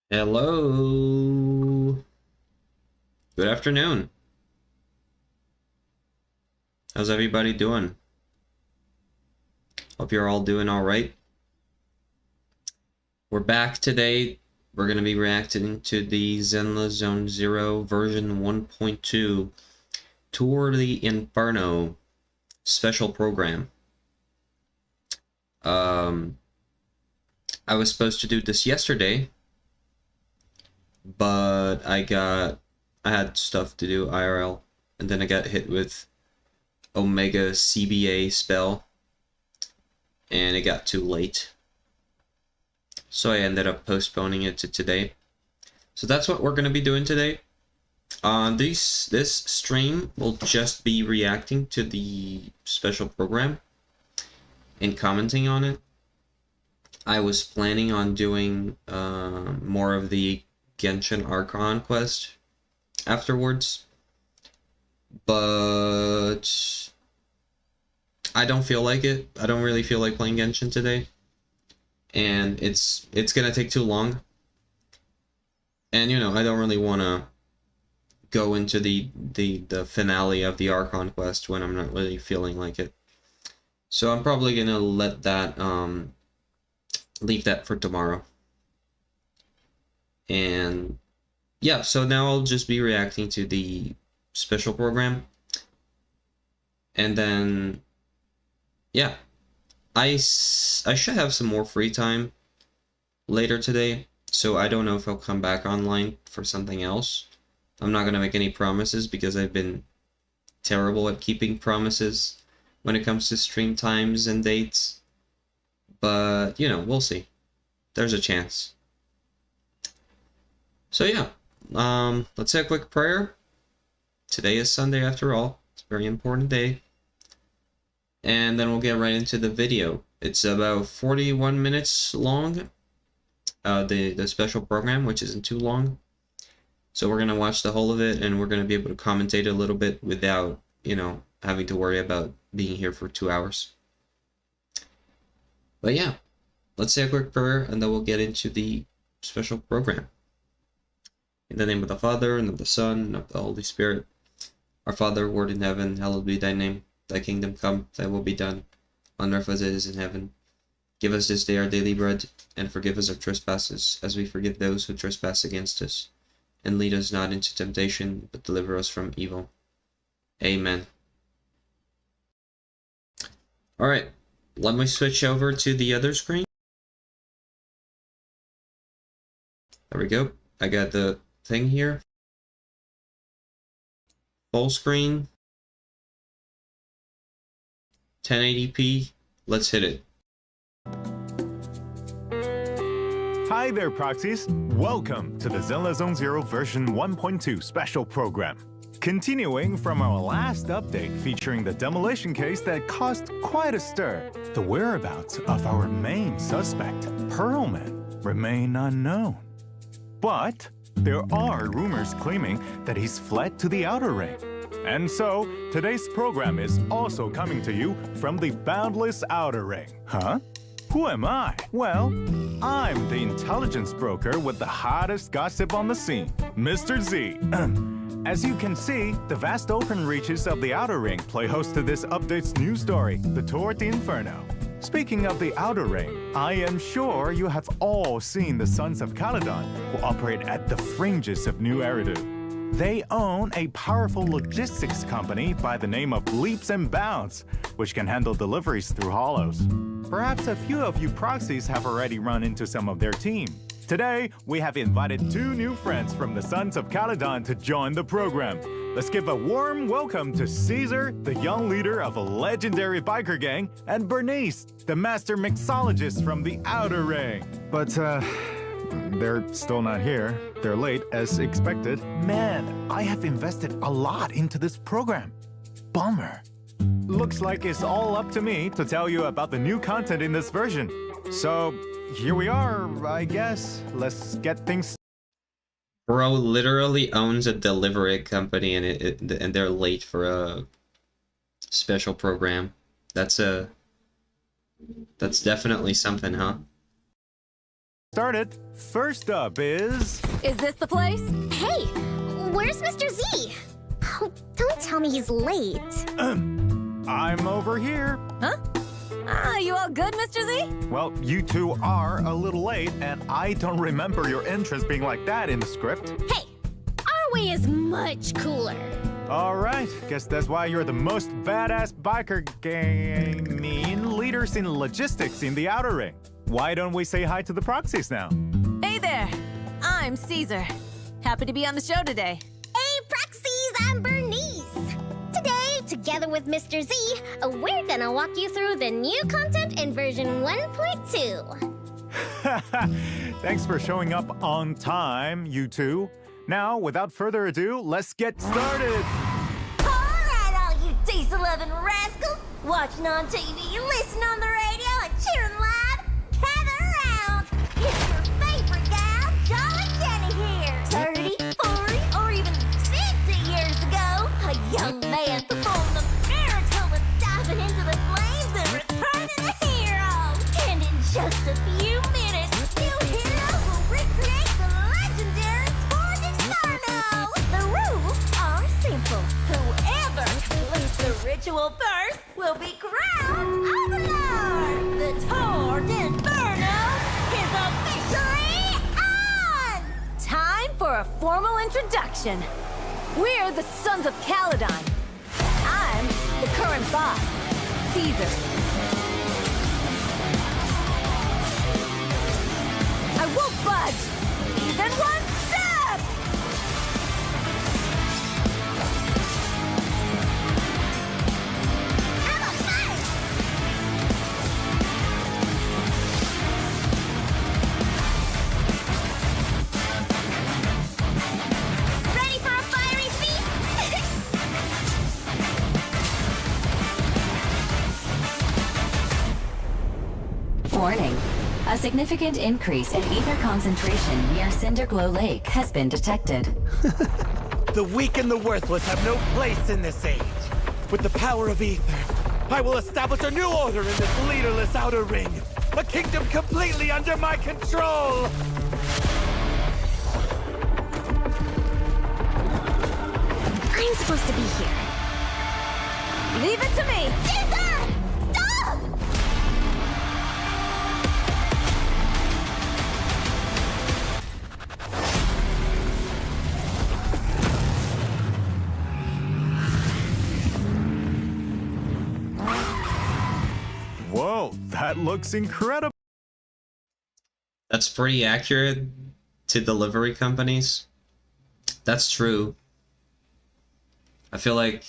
Hello. Good afternoon. How's everybody doing? Hope you're all doing all right. We're back today. We're going to be reacting to the Zenless Zone Zero version 1.2 Tour the Inferno special program. I was supposed to do this yesterday, but I had stuff to do IRL, and then I got hit with Omega CBA spell, and it got too late. So I ended up postponing it to today. So that's what we're going to be doing today. This stream will just be reacting to the special program and commenting on it. I was planning on doing more of the Genshin Archon quest afterwards, but I don't feel like it. I don't really feel like playing Genshin today, and it's gonna take too long. And you know, I don't really want to go into the finale of the Archon quest when I'm not really feeling like it. So I'm probably gonna let that leave that for tomorrow. And yeah, so now I'll just be reacting to the special program, and then yeah, I should have some more free time later today, so I don't know if I'll come back online for something else. I'm not gonna make any promises because I've been terrible at keeping promises when it comes to stream times and dates, but you know, we'll see. There's a chance. So yeah, let's say a quick prayer. Today is Sunday after all. It's a very important day. And then we'll get right into the video. It's about 41 minutes long, the special program, which isn't too long. So we're going to watch the whole of it, and we're going to be able to commentate a little bit without, you know, having to worry about being here for 2 hours. But yeah, let's say a quick prayer, and then we'll get into the special program. In the name of the Father, and of the Son, and of the Holy Spirit. Our Father, who art in heaven, hallowed be thy name. Thy kingdom come, thy will be done, on earth as it is in heaven. Give us this day our daily bread, and forgive us our trespasses, as we forgive those who trespass against us. And lead us not into temptation, but deliver us from evil. Amen. Alright, let me switch over to the other screen. There we go. I got the thing here. Full screen. 1080p. Let's hit it. Hi there, proxies. Welcome to the Zenless Zone Zero version 1.2 special program. Continuing from our last update featuring the demolition case that caused quite a stir, the whereabouts of our main suspect, Pearlman, remain unknown. But there are rumors claiming that he's fled to the Outer Ring. And so, today's program is also coming to you from the boundless Outer Ring. Huh? Who am I? Well, I'm the intelligence broker with the hottest gossip on the scene, Mr. Z. As you can see, the vast open reaches of the Outer Ring play host to this update's new story, the Tour de Inferno. Speaking of the Outer Ring, I am sure you have all seen the Sons of Caledon, who operate at the fringes of New Eridu. They own a powerful logistics company by the name of Leaps and Bounds, which can handle deliveries through hollows. Perhaps a few of you proxies have already run into some of their team. Today, we have invited two new friends from the Sons of Caledon to join the program. Let's give a warm welcome to Caesar, the young leader of a legendary biker gang, and Burnice, the master mixologist from the Outer Ring. But, they're still not here. They're late, as expected. Man, I have invested a lot into this program. Bummer. Looks like it's all up to me to tell you about the new content in this version. So, here we are, I guess. Let's get things... Bro literally owns a delivery company, and they're late for a special program. That's definitely something, huh? started. First up is... Is this the place? Hey, where's Mr. Z? Oh, don't tell me he's late. I'm over here. Huh? Ah, you all good, Mr. Z? Well, you two are a little late, and I don't remember your entrance being like that in the script. Hey, our way is much cooler. All right, guess that's why you're the most badass biker gang leaders in logistics in the Outer Ring. Why don't we say hi to the proxies now? Hey there, I'm Caesar. Happy to be on the show today. Hey, Proxies, I'm Burnice. Today, together with Mr. Z, we're gonna walk you through the new content in version 1.2. Thanks for showing up on time, you two. Now, without further ado, let's get started. Alright, all you diesel-loving rascals, watching on TV, listening on the radio, and cheering live, gather around! It's your favorite gal, Jolly Jenny here! 30, 40, or even 50 years ago, a young man performed the miracle of diving into the flames and returning a hero! And in just a few minutes, new hero will recreate the legendary Inferno! The rules are simple. Whoever completes the ritual first will be crowned Overlord! The Tour d'Inferno is officially on! Time for a formal introduction. We're the Sons of Caledon. I'm the current boss, Caesar. I won't budge, even one step! I'm on fire! Ready for a fiery feast? Warning. A significant increase in ether concentration near Cinderglow Lake has been detected. The weak and the worthless have no place in this age. With the power of ether, I will establish a new order in this leaderless outer ring. A kingdom completely under my control! I'm supposed to be here. Leave it to me! Caesar! Stop! Whoa, that looks incredible. That's pretty accurate to delivery companies. That's true. I feel like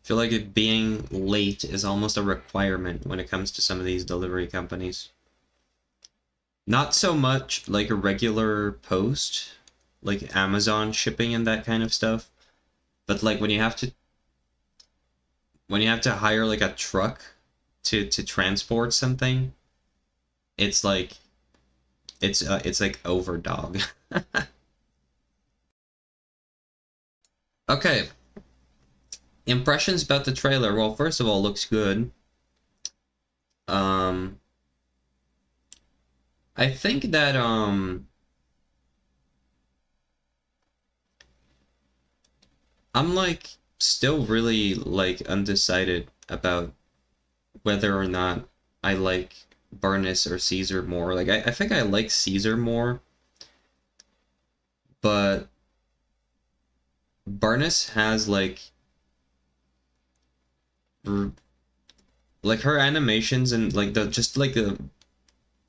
it being late is almost a requirement when it comes to some of these delivery companies. Not so much like a regular post, like Amazon shipping and that kind of stuff, but like when you have to hire like a truck to transport something, it's like it's like overdog. Okay. Impressions about the trailer. Well, first of all, it looks good. I think that I'm like still really like undecided about whether or not I like Burnice or Caesar more. Like I think I like Caesar more, but Burnice has like her animations and like the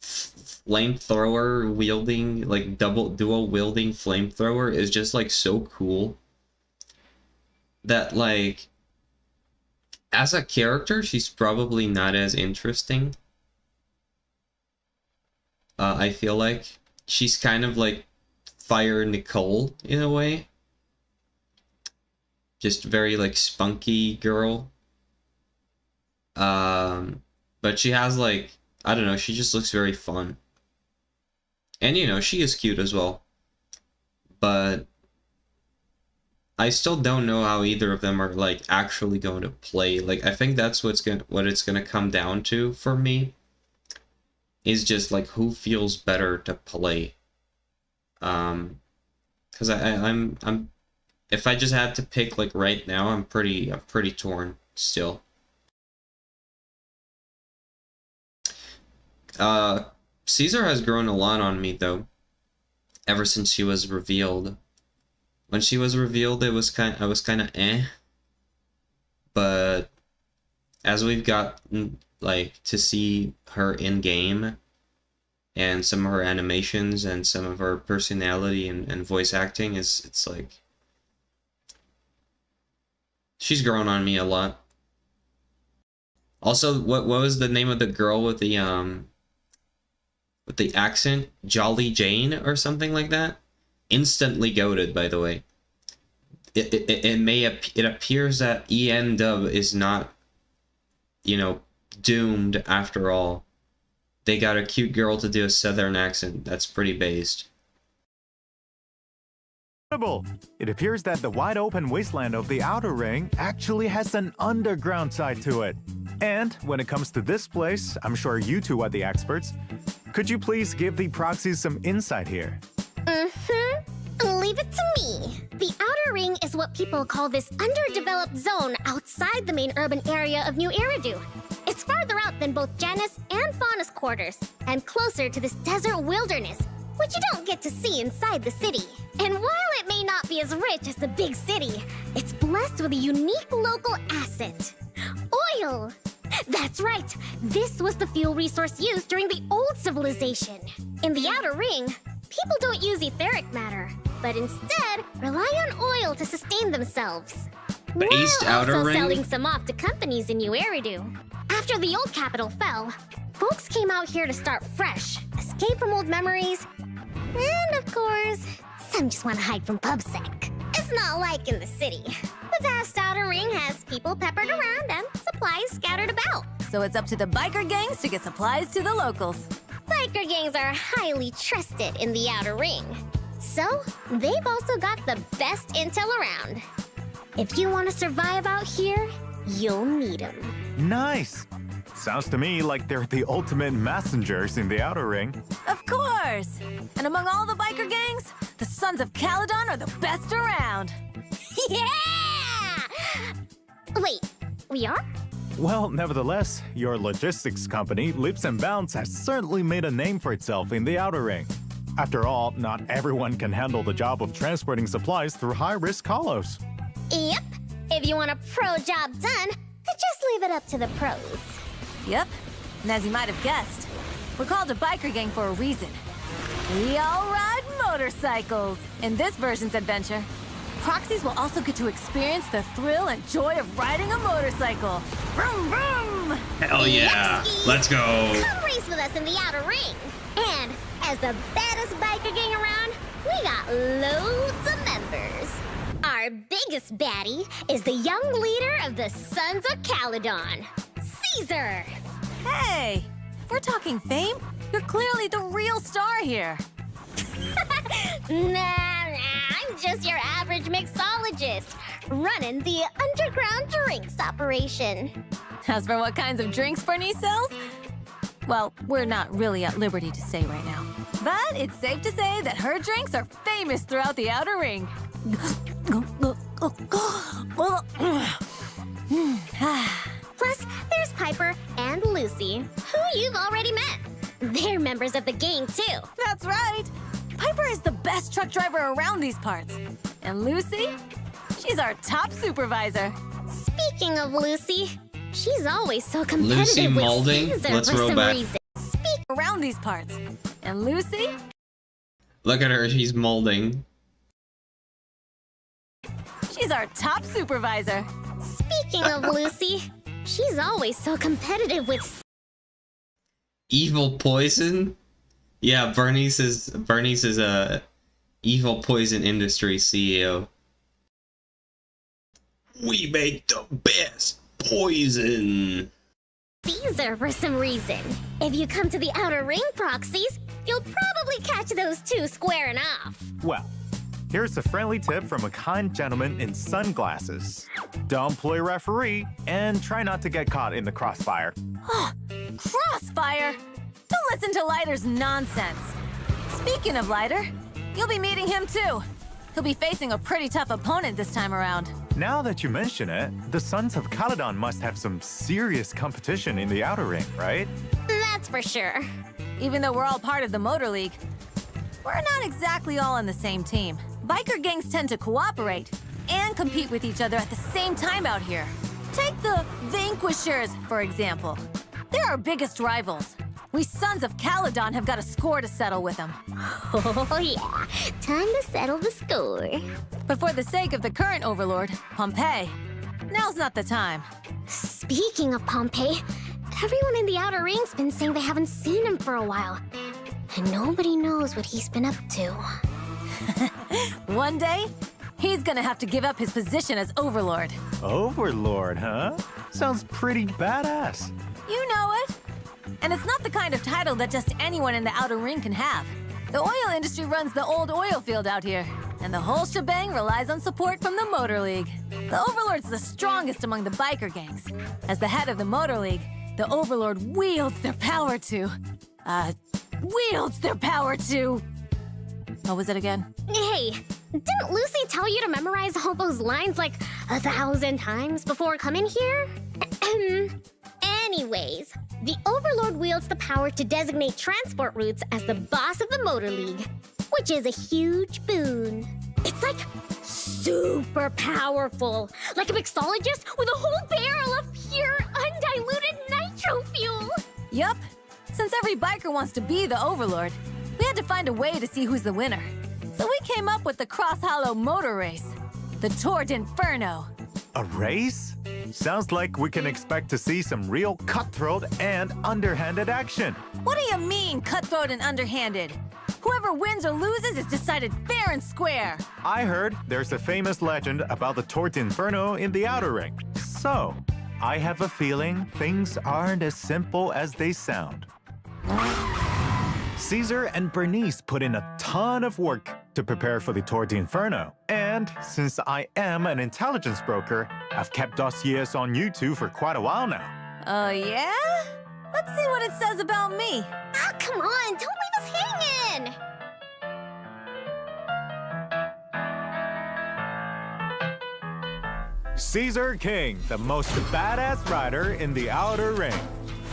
flamethrower wielding, like dual wielding flamethrower is just like so cool that like as a character she's probably not as interesting. I feel like she's kind of like Fire Nicole in a way, just very like spunky girl. But she has like, I don't know, she just looks very fun. And you know, she is cute as well. But I still don't know how either of them are like actually going to play. Like I think that's what it's gonna come down to for me. is just like who feels better to play. Because I'm if I just had to pick like right now, I'm pretty torn still. Caesar has grown a lot on me though, ever since she was revealed. When she was revealed, I was kind of eh. But as we've gotten like to see her in game, and some of her animations and some of her personality and voice acting, it's like she's grown on me a lot. Also, what was the name of the girl with the accent? Jolly Jane or something like that? Instantly goated, by the way. It appears that EN dub is not, you know, doomed after all. They got a cute girl to do a southern accent. That's pretty based. It appears that the wide open wasteland of the outer ring actually has an underground side to it. And when it comes to this place, I'm sure you two are the experts. Could you please give the proxies some insight here? Leave it to me. The outer ring is what people call this underdeveloped zone outside the main urban area of New Eridu. It's farther out than both Janus and Faunus quarters, and closer to this desert wilderness, which you don't get to see inside the city. And while it may not be as rich as the big city, it's blessed with a unique local asset: oil. That's right, this was the fuel resource used during the old civilization. In the outer ring, people don't use etheric matter, but instead rely on oil to sustain themselves. Based While outer also ring? selling some off to companies in New Eridu. After the old capital fell, folks came out here to start fresh, escape from old memories, and of course, some just want to hide from PubSec. It's not like in the city. The vast outer ring has people peppered around and supplies scattered about. So it's up to the biker gangs to get supplies to the locals. Biker gangs are highly trusted in the outer ring. So, they've also got the best intel around. If you want to survive out here, you'll need them. Nice! Sounds to me like they're the ultimate messengers in the outer ring. Of course! And among all the biker gangs, the Sons of Caledon are the best around. Yeah! Wait, we are? Well, nevertheless, your logistics company, Leaps and Bounds, has certainly made a name for itself in the outer ring. After all, not everyone can handle the job of transporting supplies through high-risk hollows. Yep. If you want a pro job done, just leave it up to the pros. Yep, and as you might have guessed, we're called a biker gang for a reason. We all ride motorcycles. In this version's adventure, proxies will also get to experience the thrill and joy of riding a motorcycle. Vroom, vroom! Hell yeah! Yupskies. Let's go! Come race with us in the outer ring. And as the baddest biker gang around, we got loads of members. Our biggest baddie is the young leader of the Sons of Caledon, Caesar. Hey, if we're talking fame, you're clearly the real star here. Nah, I'm just your average mixologist, running the underground drinks operation. As for what kinds of drinks Burnice sells, well, we're not really at liberty to say right now. But it's safe to say that her drinks are famous throughout the outer ring. Plus, there's Piper and Lucy, who you've already met. They're members of the gang, too. That's right. Piper is the best truck driver around these parts. And Lucy? She's our top supervisor. Speaking of Lucy, she's always so competitive Lucy with Maulding? Caesar Let's for roll some back. reason. Around these parts. And Lucy? Look at her, she's molding. She's our top supervisor. Speaking of Lucy, she's always so competitive with Evil Poison? Yeah, Burnice is a Evil Poison Industry CEO. We make the best poison. Caesar for some reason. If you come to the outer ring proxies, you'll probably catch those two squaring off. Well, here's a friendly tip from a kind gentleman in sunglasses. Don't play referee and try not to get caught in the crossfire. Crossfire! Don't listen to Lighter's nonsense. Speaking of Lighter, you'll be meeting him too. He'll be facing a pretty tough opponent this time around. Now that you mention it, the Sons of Caledon must have some serious competition in the Outer Ring, right? That's for sure. Even though we're all part of the Motor League, we're not exactly all on the same team. Biker gangs tend to cooperate and compete with each other at the same time out here. Take the Vanquishers, for example. They're our biggest rivals. We Sons of Caledon have got a score to settle with them. Oh yeah, time to settle the score. But for the sake of the current overlord, Pompeii, now's not the time. Speaking of Pompeii, everyone in the Outer Ring's been saying they haven't seen him for a while. And nobody knows what he's been up to. One day, he's gonna have to give up his position as overlord. Overlord, huh? Sounds pretty badass. You know it. And it's not the kind of title that just anyone in the Outer Ring can have. The oil industry runs the old oil field out here, and the whole shebang relies on support from the Motor League. The Overlord's the strongest among the biker gangs. As the head of the Motor League, the Overlord wields their power to... What was it again? Hey, didn't Lucy tell you to memorize all those lines like 1,000 times before coming here? Anyways, the Overlord wields the power to designate transport routes as the boss of the Motor League, which is a huge boon. It's like super powerful, like a mixologist with a whole barrel of pure, undiluted nitro fuel. Yup. Since every biker wants to be the Overlord, we had to find a way to see who's the winner. So we came up with the Cross Hollow Motor Race, the Tour d'Inferno. A race? Sounds like we can expect to see some real cutthroat and underhanded action. What do you mean, cutthroat and underhanded? Whoever wins or loses is decided fair and square. I heard there's a famous legend about the Tour d'Inferno in the Outer Ring. So, I have a feeling things aren't as simple as they sound. Caesar and Burnice put in a ton of work to prepare for the Tour d'Inferno. And since I am an intelligence broker, I've kept dossiers on you two for quite a while now. Oh, yeah? Let's see what it says about me. Ah, come on, don't leave us hanging! Caesar King, the most badass rider in the Outer Ring.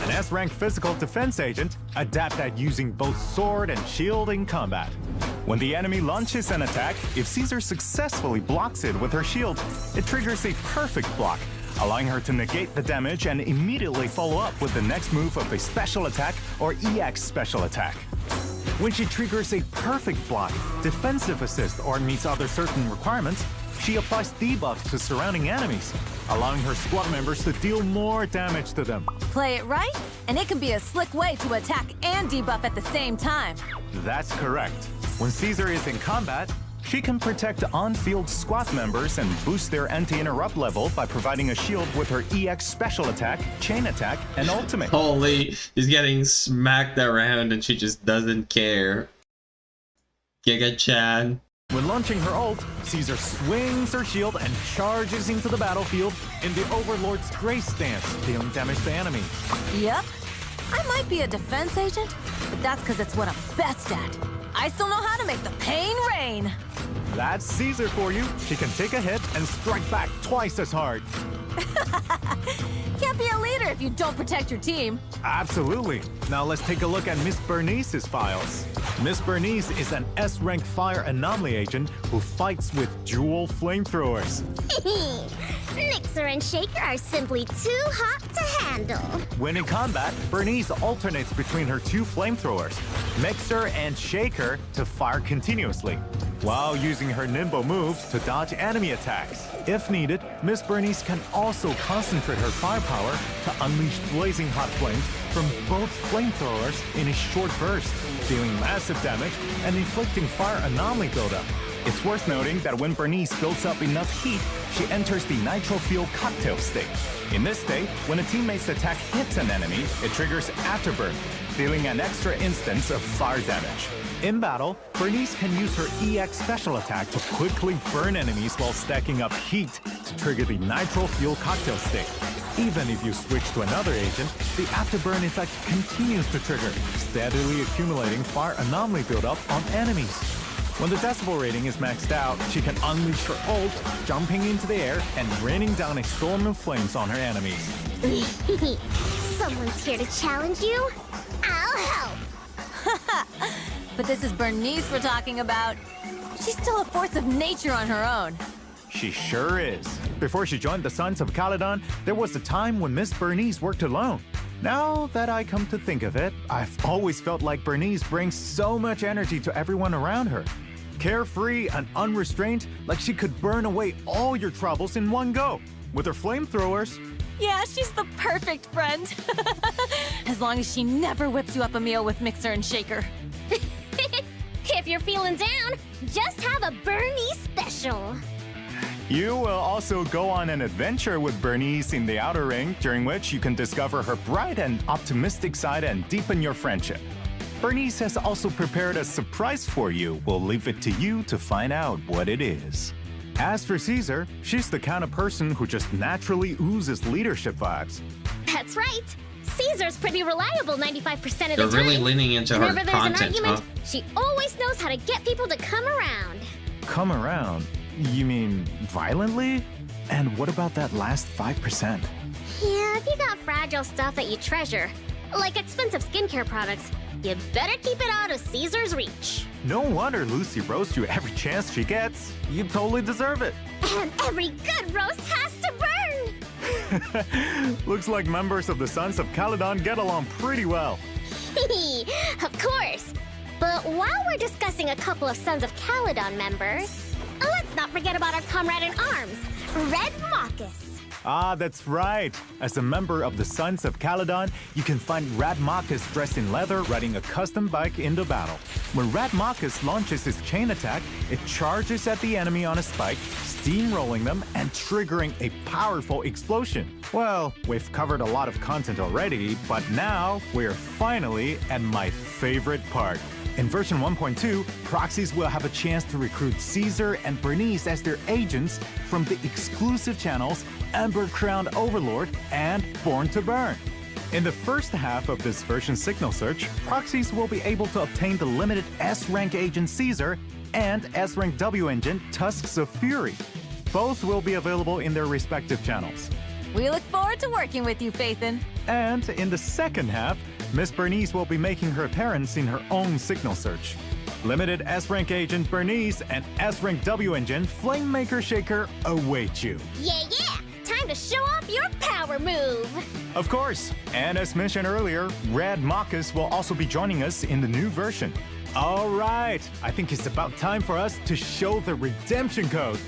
An S-rank physical defense agent, adept at using both sword and shield in combat. When the enemy launches an attack, if Caesar successfully blocks it with her shield, it triggers a perfect block, allowing her to negate the damage and immediately follow up with the next move of a special attack or EX special attack. When she triggers a perfect block, defensive assist, or meets other certain requirements, she applies debuffs to surrounding enemies, allowing her squad members to deal more damage to them. Play it right, and it can be a slick way to attack and debuff at the same time. That's correct. When Caesar is in combat, she can protect on-field squad members and boost their anti-interrupt level by providing a shield with her EX special attack, chain attack, and ultimate. Holy, she's getting smacked around and she just doesn't care. Giga-chan. When launching her ult, Caesar swings her shield and charges into the battlefield in the Overlord's Grace stance, dealing damage to enemies. Yep. I might be a defense agent, but that's because it's what I'm best at. I still know how to make the pain rain. That's Caesar for you. She can take a hit and strike back twice as hard. Can't be a leader if you don't protect your team. Absolutely. Now let's take a look at Miss Burnice's files. Miss Burnice is an S-rank fire anomaly agent who fights with dual flamethrowers. Mixer and Shaker are simply too hot to handle. When in combat, Burnice alternates between her two flamethrowers, Mixer and Shaker, to fire continuously, while using her nimble moves to dodge enemy attacks. If needed, Miss Burnice can also concentrate her firepower to unleash blazing hot flames from both flamethrowers in a short burst, dealing massive damage and inflicting fire anomaly buildup. It's worth noting that when Burnice builds up enough heat, she enters the Nitro Fuel Cocktail state. In this state, when a teammate's attack hits an enemy, it triggers Afterburn, dealing an extra instance of fire damage. In battle, Burnice can use her EX special attack to quickly burn enemies while stacking up heat to trigger the Nitro Fuel Cocktail state. Even if you switch to another agent, the afterburn effect continues to trigger, steadily accumulating fire anomaly buildup on enemies. When the decibel rating is maxed out, she can unleash her ult, jumping into the air and raining down a storm of flames on her enemies. Someone's here to challenge you? I'll help! But this is Burnice we're talking about. She's still a force of nature on her own. She sure is. Before she joined the Sons of Caledon, there was a time when Miss Burnice worked alone. Now that I come to think of it, I've always felt like Burnice brings so much energy to everyone around her. Carefree and unrestrained, like she could burn away all your troubles in one go. With her flamethrowers, Yeah, she's the perfect friend. As long as she never whips you up a meal with mixer and shaker. If you're feeling down, just have a Burnice special. you will also go on an adventure with Burnice in the Outer Ring, during which you can discover her bright and optimistic side and deepen your friendship. Burnice has also prepared a surprise for you. We'll leave it to you to find out what it is. As for Caesar, she's the kind of person who just naturally oozes leadership vibes. That's right. Caesar's pretty reliable 95% of the time. They're really leaning into her Whenever there's an content, argument, huh? she always knows how to get people to come around. Come around? You mean violently? And what about that last 5%? Yeah, if you got fragile stuff that you treasure, like expensive skincare products, you better keep it out of Caesar's reach. No wonder Lucy roasts you every chance she gets. You totally deserve it. And every good roast has to burn! Looks like members of the Sons of Caledon get along pretty well. Of course. But while we're discussing a couple of Sons of Caledon members, let's not forget about our comrade in arms, Red Marcus. Ah, that's right. As a member of the Sons of Caledon, you can find Radmachus dressed in leather riding a custom bike into battle. When Radmachus launches his chain attack, it charges at the enemy on a spike, steamrolling them and triggering a powerful explosion. Well, we've covered a lot of content already, but now we're finally at my favorite part. In version 1.2, proxies will have a chance to recruit Caesar and Burnice as their agents from the exclusive channels Ember Crowned Overlord and Born to Burn. In the first half of this version signal search, proxies will be able to obtain the limited S-rank agent Caesar and S-rank W agent Tusks of Fury. Both will be available in their respective channels. We look forward to working with you, Phaethon. And in the second half, Miss Burnice will be making her appearance in her own signal search. Limited S-rank agent Burnice and S-rank W agent Flamemaker Shaker await you. Yeah, yeah! Time to show off your power move! Of course, and as mentioned earlier, Red Marcus will also be joining us in the new version. All right, I think it's about time for us to show the redemption code.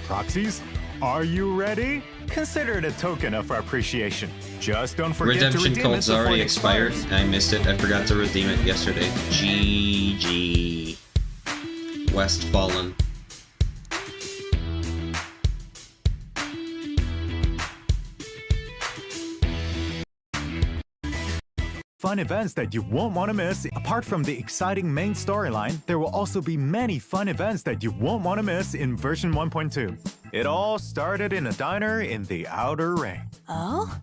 Proxies, are you ready? Consider it a token of our appreciation. Just don't forget to Redemption redeem code's it before already it expired. expires. I missed it. I forgot to redeem it yesterday. GG. Westfallen. Fun events that you won't want to miss. Apart from the exciting main storyline, there will also be many fun events that you won't want to miss in version 1.2. It all started in a diner in the Outer Ring. Oh?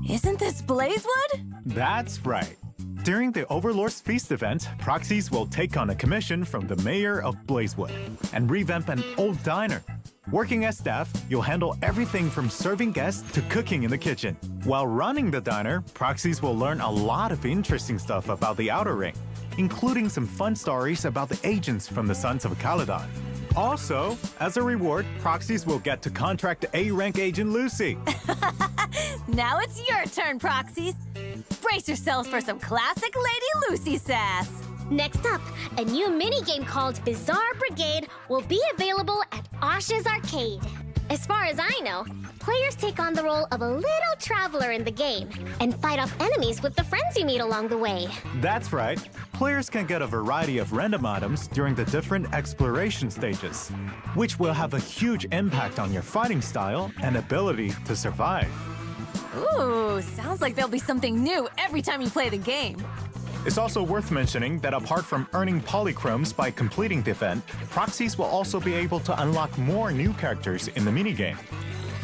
Isn't this Blazewood? That's right. During the Overlord's Feast event, proxies will take on a commission from the mayor of Blazewood and revamp an old diner. Working as staff, you'll handle everything from serving guests to cooking in the kitchen. While running the diner, proxies will learn a lot of interesting stuff about the Outer Ring, including some fun stories about the agents from the Sons of Caledon. Also, as a reward, proxies will get to contract A-rank agent Lucy. Now it's your turn, Proxies. Brace yourselves for some classic Lady Lucy sass. Next up, a new minigame called Bizarre Brigade will be available at Osh's Arcade. As far as I know, players take on the role of a little traveler in the game and fight off enemies with the friends you meet along the way. That's right. Players can get a variety of random items during the different exploration stages, which will have a huge impact on your fighting style and ability to survive. Ooh, sounds like there'll be something new every time you play the game. It's also worth mentioning that apart from earning polychromes by completing the event, proxies will also be able to unlock more new characters in the minigame.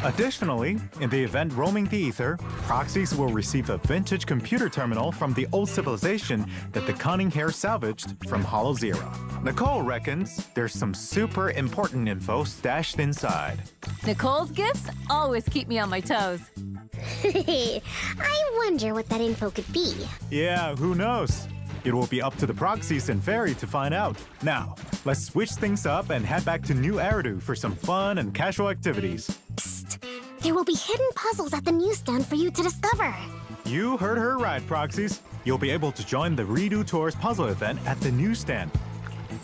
Additionally, in the event Roaming the Ether, proxies will receive a vintage computer terminal from the old civilization that the Cunning Hair salvaged from Hollow Zero. Nicole reckons there's some super important info stashed inside. Nicole's gifts always keep me on my toes. I wonder what that info could be. Yeah, who knows? It will be up to the proxies and Fairy to find out. Now, let's switch things up and head back to New Eridu for some fun and casual activities. Psst. There will be hidden puzzles at the newsstand for you to discover. You heard her right, proxies. You'll be able to join the Redo Tours puzzle event at the newsstand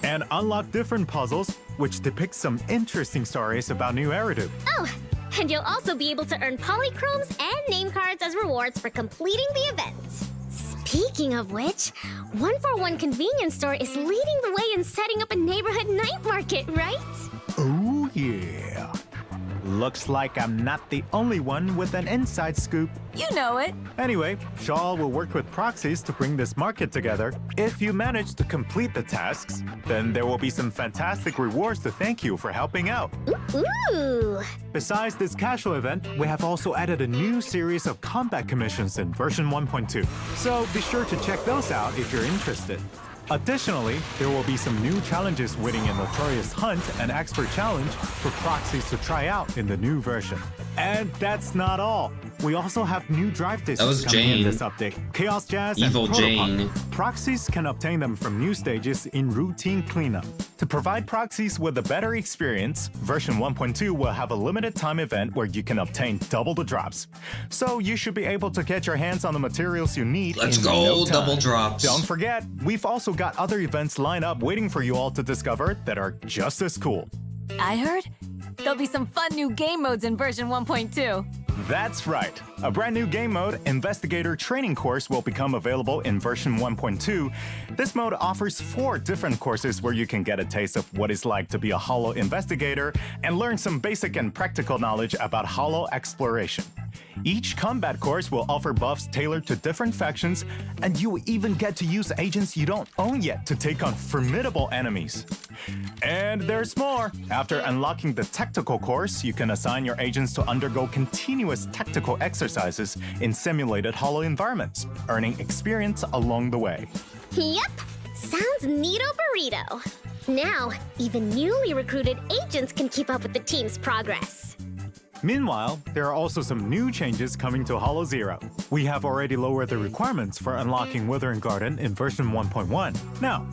and unlock different puzzles which depict some interesting stories about New Eridu. Oh, and you'll also be able to earn polychromes and name cards as rewards for completing the event. Speaking of which, 141 Convenience Store is leading the way in setting up a neighborhood night market, right? Oh yeah. Looks like I'm not the only one with an inside scoop. You know it. Anyway, Shaw will work with proxies to bring this market together. If you manage to complete the tasks, then there will be some fantastic rewards to thank you for helping out. Ooh! Besides this casual event, we have also added a new series of combat commissions in version 1.2. So be sure to check those out if you're interested. Additionally, there will be some new challenges winning a Notorious Hunt and Expert Challenge for proxies to try out in the new version. And that's not all. We also have new drive discs coming in this update. Chaos Jazz Evil and Jane. Protopunk. Proxies can obtain them from new stages in routine cleanup. To provide proxies with a better experience, version 1.2 will have a limited time event where you can obtain double the drops. So you should be able to get your hands on the materials you need Let's in go, no time. double drops. Don't forget, we've also got other events lined up waiting for you all to discover that are just as cool. I heard there'll be some fun new game modes in version 1.2. That's right. A brand new game mode, Investigator Training Course, will become available in version 1.2. This mode offers 4 different courses where you can get a taste of what it's like to be a Hollow investigator and learn some basic and practical knowledge about Hollow exploration. Each combat course will offer buffs tailored to different factions, and you will even get to use agents you don't own yet to take on formidable enemies. And there's more! After unlocking the tactical course, you can assign your agents to undergo continuous tactical exercises in simulated Hollow environments, earning experience along the way. Yep, sounds neato burrito. Now, even newly recruited agents can keep up with the team's progress. Meanwhile, there are also some new changes coming to Hollow Zero. We have already lowered the requirements for unlocking Withering Garden in version 1.1. Now,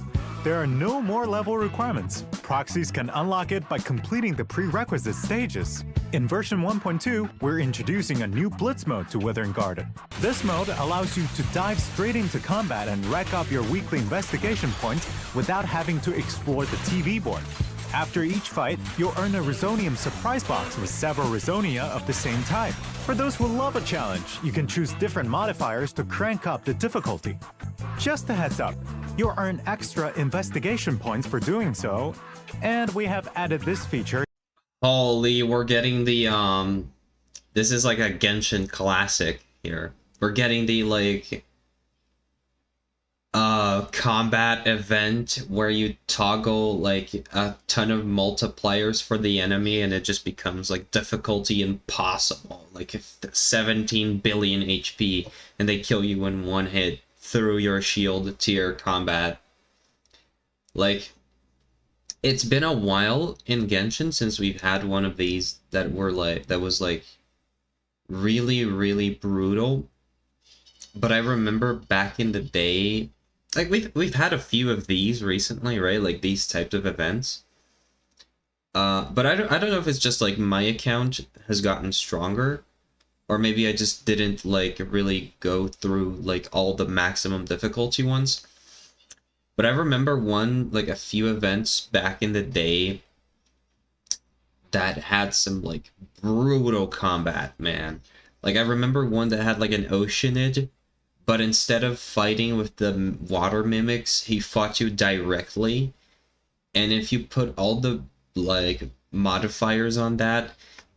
there are no more level requirements. Proxies can unlock it by completing the prerequisite stages. In version 1.2, we're introducing a new Blitz mode to Withering Garden. This mode allows you to dive straight into combat and rack up your weekly investigation points without having to explore the TV board. After each fight, you'll earn a Resonium surprise box with several Resonia of the same type. For those who love a challenge, you can choose different modifiers to crank up the difficulty. Just a heads up, you'll earn extra investigation points for doing so, and we have added this feature. Holy, we're getting the, this is like a Genshin classic here. We're getting the, like, combat event where you toggle, like, a ton of multipliers for the enemy and it just becomes, like, difficulty impossible. Like, if 17 billion HP and they kill you in one hit through your shield tier combat. Like, it's been a while in Genshin since we've had one of these that were like, that was like really, really brutal. But I remember back in the day, like we've had a few of these recently, right? Like these types of events. But I don't know if it's just like my account has gotten stronger, or maybe I just didn't like really go through like all the maximum difficulty ones. But I remember like a few events back in the day that had some like brutal combat, man. Like I remember one that had like an Oceanid, but instead of fighting with the water mimics, he fought you directly. And if you put all the like modifiers on that,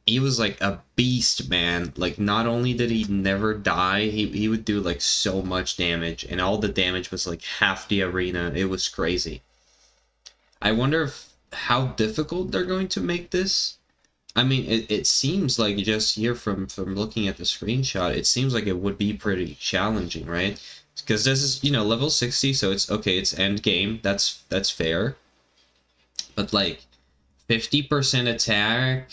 he was like a beast, man. Like not only did he never die, he would do like so much damage, and all the damage was like half the arena. It was crazy. I wonder how difficult they're going to make this. I mean, it seems like just here from looking at the screenshot, it seems like it would be pretty challenging, right? Because this is, you know, level 60, so it's okay, it's end game. That's fair. But like 50% attack,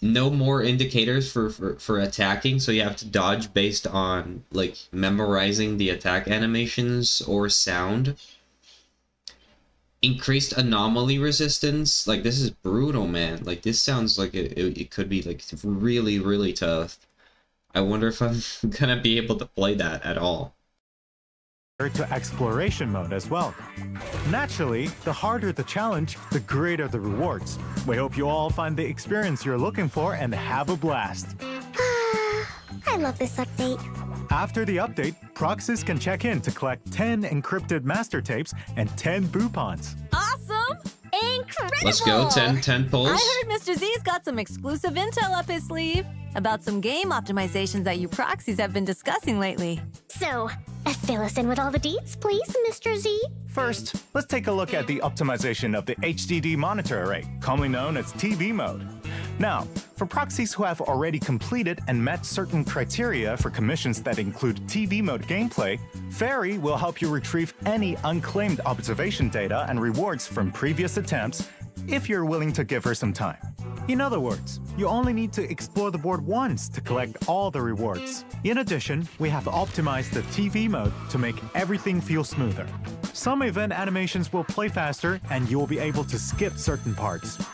no more indicators for attacking, so you have to dodge based on like memorizing the attack animations or sound. Increased anomaly resistance, like this is brutal, man. Like this sounds like it could be like really, really tough. I wonder if I'm gonna be able to play that at all. To exploration mode as well. Naturally, the harder the challenge, the greater the rewards. We hope you all find the experience you're looking for and have a blast. I love this update. After the update, proxies can check in to collect 10 encrypted master tapes and 10 boopons. Awesome! Incredible! Let's go, 10 pulls. I heard Mr. Z's got some exclusive intel up his sleeve about some game optimizations that you proxies have been discussing lately. So, fill us in with all the deets, please, Mr. Z. First, let's take a look at the optimization of the HDD monitor array, commonly known as TV mode. Now, for proxies who have already completed and met certain criteria for commissions that include TV mode gameplay, Fairy will help you retrieve any unclaimed observation data and rewards from previous attempts if you're willing to give her some time. In other words, you only need to explore the board once to collect all the rewards. In addition, we have optimized the TV mode to make everything feel smoother. Some event animations will play faster and you will be able to skip certain parts.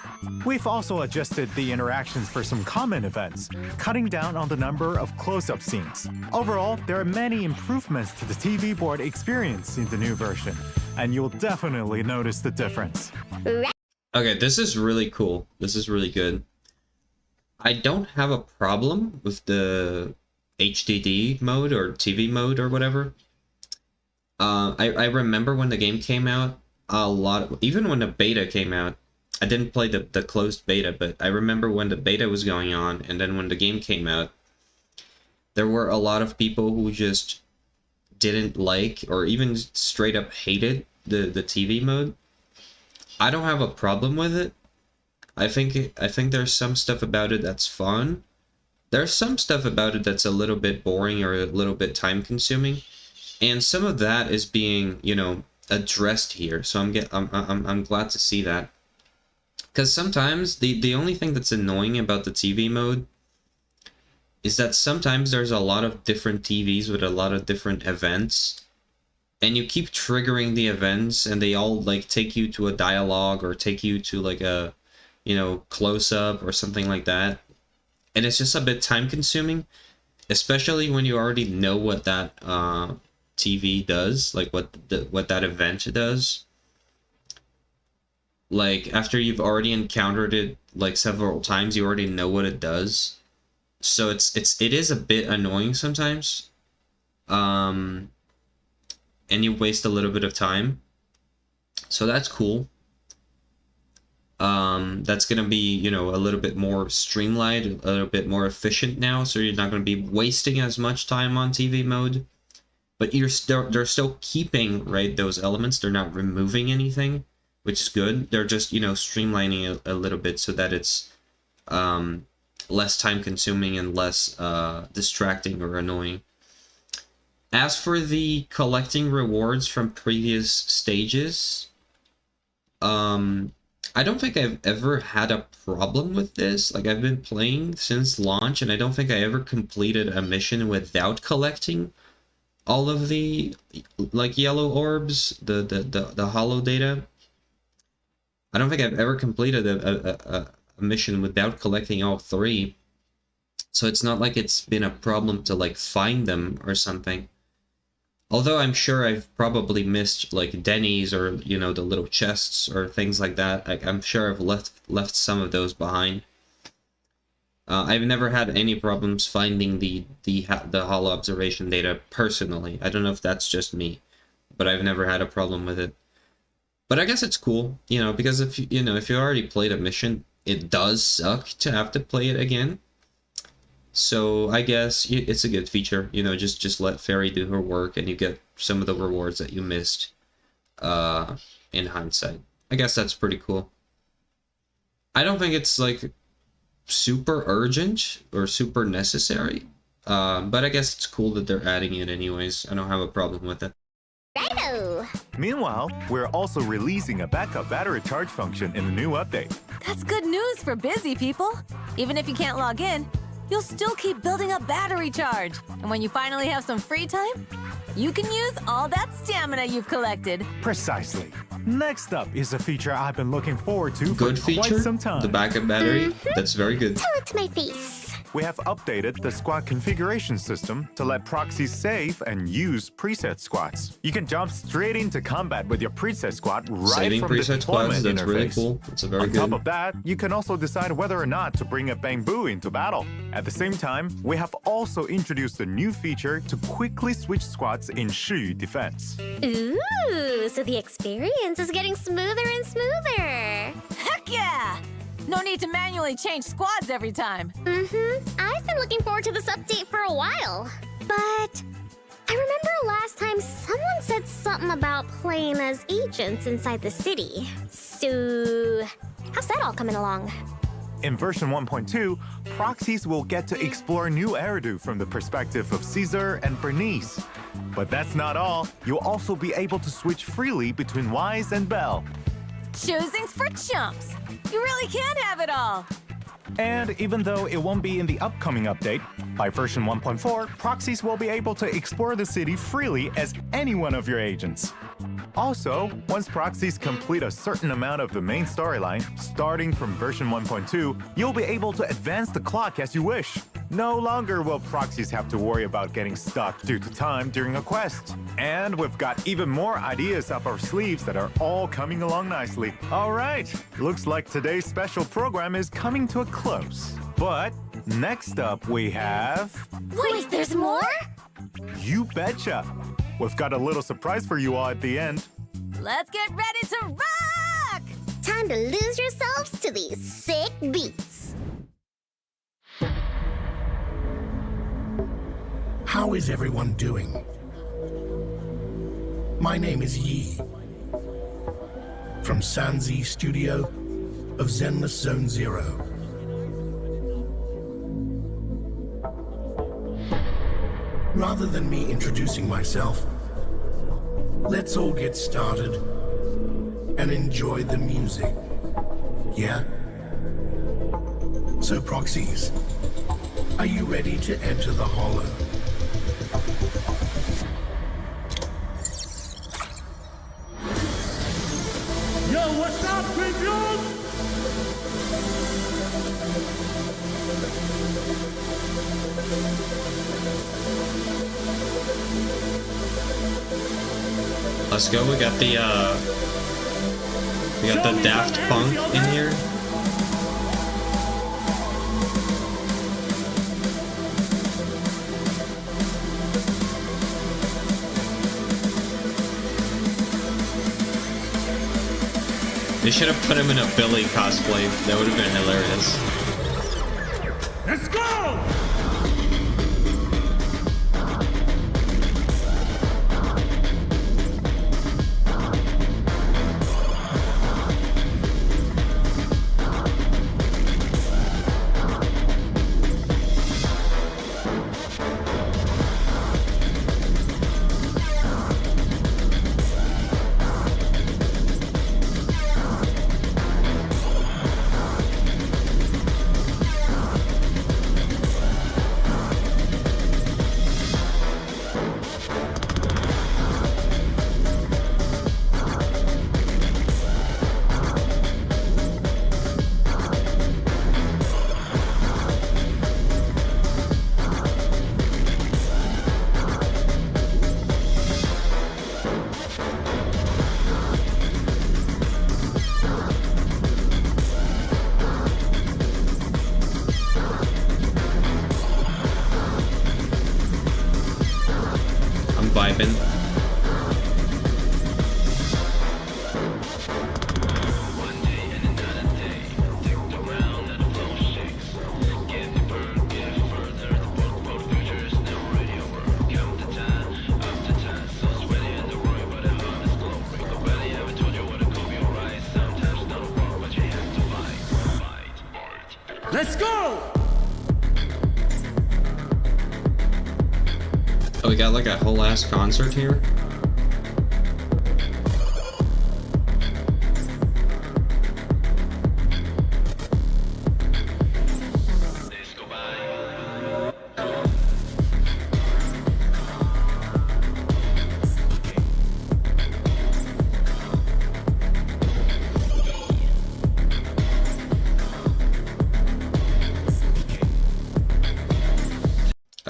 We've also adjusted the interactions for some common events, cutting down on the number of close-up scenes. Overall, there are many improvements to the TV board experience in the new version, and you'll definitely notice the difference. Okay, this is really cool. This is really good. I don't have a problem with the HDD mode or TV mode or whatever. I remember when the game came out, even when the beta came out, I didn't play the closed beta, but I remember when the beta was going on, and then when the game came out, there were a lot of people who just didn't like, or even straight up hated the TV mode. I don't have a problem with it. I think there's some stuff about it that's fun. There's some stuff about it that's a little bit boring or a little bit time consuming, and some of that is being, you know, addressed here. So I'm glad to see that. Because sometimes the only thing that's annoying about the TV mode is that sometimes there's a lot of different TVs with a lot of different events, and you keep triggering the events, and they all like take you to a dialogue or take you to like a, you know, close up or something like that, and it's just a bit time consuming, especially when you already know what that TV does, like what that event does. Like, after you've already encountered it like several times, you already know what it does. So it is a bit annoying sometimes. And you waste a little bit of time. So that's cool. That's gonna be, you know, a little bit more streamlined, a little bit more efficient now, so you're not gonna be wasting as much time on TV mode. But they're still keeping, right, those elements. They're not removing anything, which is good. They're just, you know, streamlining it a little bit so that it's less time consuming and less distracting or annoying. As for the collecting rewards from previous stages, I don't think I've ever had a problem with this. Like, I've been playing since launch, and I don't think I ever completed a mission without collecting all of the, like, yellow orbs, the hollow data. I don't think I've ever completed a mission without collecting all three. So it's not like it's been a problem to, like, find them or something. Although I'm sure I've probably missed, like, Denny's or, you know, the little chests or things like that. I'm sure I've left some of those behind. I've never had any problems finding the hollow observation data personally. I don't know if that's just me, but I've never had a problem with it. But I guess it's cool, you know, because if you already played a mission, it does suck to have to play it again. So I guess it's a good feature, you know, just let Fairy do her work and you get some of the rewards that you missed in hindsight. I guess that's pretty cool. I don't think it's, like, super urgent or super necessary. But I guess it's cool that they're adding it anyways. I don't have a problem with it. Righto! Meanwhile, we're also releasing a backup battery charge function in the new update. That's good news for busy people. Even if you can't log in, you'll still keep building up battery charge. And when you finally have some free time, you can use all that stamina you've collected. Precisely. Next up is a feature I've been looking forward to Good for feature, quite some time. the backup battery. That's very good. Tell it to my face. We have updated the squad configuration system to let proxies save and use preset squads. You can jump straight into combat with your preset squad right Saving from the preset deployment squads, that's interface. really cool. That's a very On good. top of that, you can also decide whether or not to bring a bamboo into battle. At the same time, we have also introduced a new feature to quickly switch squads in Shiyu defense. Ooh, so the experience is getting smoother and smoother. Heck yeah! No need to manually change squads every time. I've been looking forward to this update for a while. But I remember last time someone said something about playing as agents inside the city. So, how's that all coming along? In version 1.2, proxies will get to explore new Eridu from the perspective of Caesar and Burnice. But that's not all. You'll also be able to switch freely between Wise and Bell. Choosing's for chumps. You really can have it all. And even though it won't be in the upcoming update, by version 1.4, proxies will be able to explore the city freely as any one of your agents. Also, once proxies complete a certain amount of the main storyline, starting from version 1.2, you'll be able to advance the clock as you wish. No longer will proxies have to worry about getting stuck due to time during a quest. And we've got even more ideas up our sleeves that are all coming along nicely. All right, looks like today's special program is coming to a close. But next up we have... Wait, there's more? You betcha! We've got a little surprise for you all at the end. Let's get ready to rock! Time to lose yourselves to these sick beats. How is everyone doing? My name is Yi, from Sanzi Studio of Zenless Zone Zero. Rather than me introducing myself, let's all get started and enjoy the music, yeah? So proxies, are you ready to enter the hollow? Yo, what's up, Tribune? Let's go. We got the Daft Punk in here. They should have put him in a Billy cosplay. That would have been hilarious. Let's go! Let's go! Oh, we got like a whole ass concert here?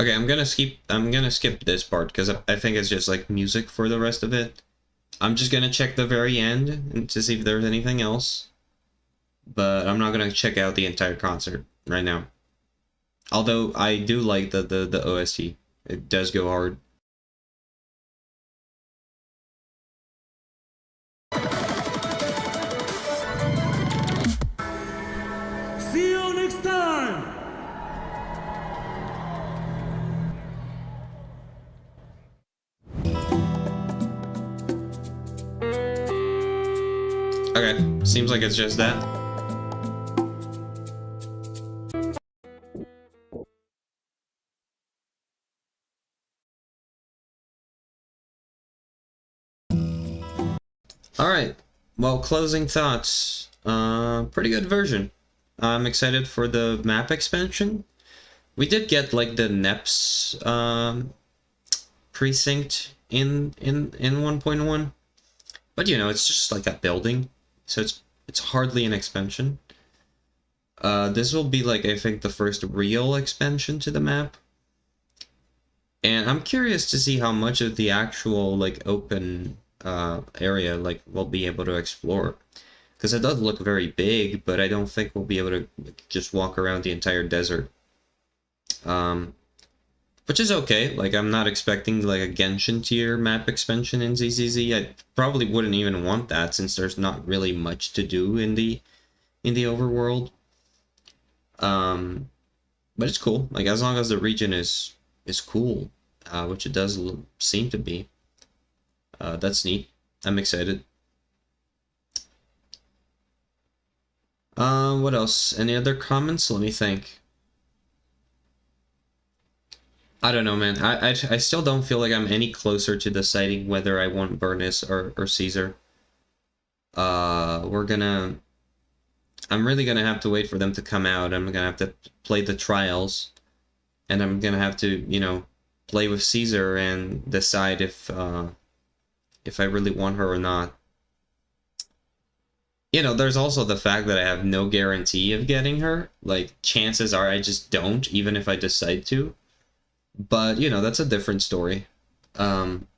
Okay, I'm gonna skip this part because I think it's just like music for the rest of it. I'm just gonna check the very end and to see if there's anything else. But I'm not gonna check out the entire concert right now. Although I do like the OST. It does go hard. See you next time! Okay, seems like it's just that. Alright, well, closing thoughts. Pretty good version. I'm excited for the map expansion. We did get like the NEPS precinct in 1.1. But you know, it's just like a building. So it's hardly an expansion. This will be like, I think, the first real expansion to the map. And I'm curious to see how much of the actual like open area like we'll be able to explore. Because it does look very big, but I don't think we'll be able to just walk around the entire desert. Which is okay. Like, I'm not expecting like a Genshin tier map expansion in ZZZ. I probably wouldn't even want that since there's not really much to do in the overworld. But it's cool. Like, as long as the region is cool, which it does seem to be. That's neat. I'm excited. What else? Any other comments? Let me think. I don't know, man. I still don't feel like I'm any closer to deciding whether I want Burnice or Caesar. I'm really gonna have to wait for them to come out. I'm gonna have to play the trials, and I'm gonna have to, you know, play with Caesar and decide if I really want her or not. You know, there's also the fact that I have no guarantee of getting her. Like, chances are I just don't, even if I decide to. But, you know, that's a different story. I'm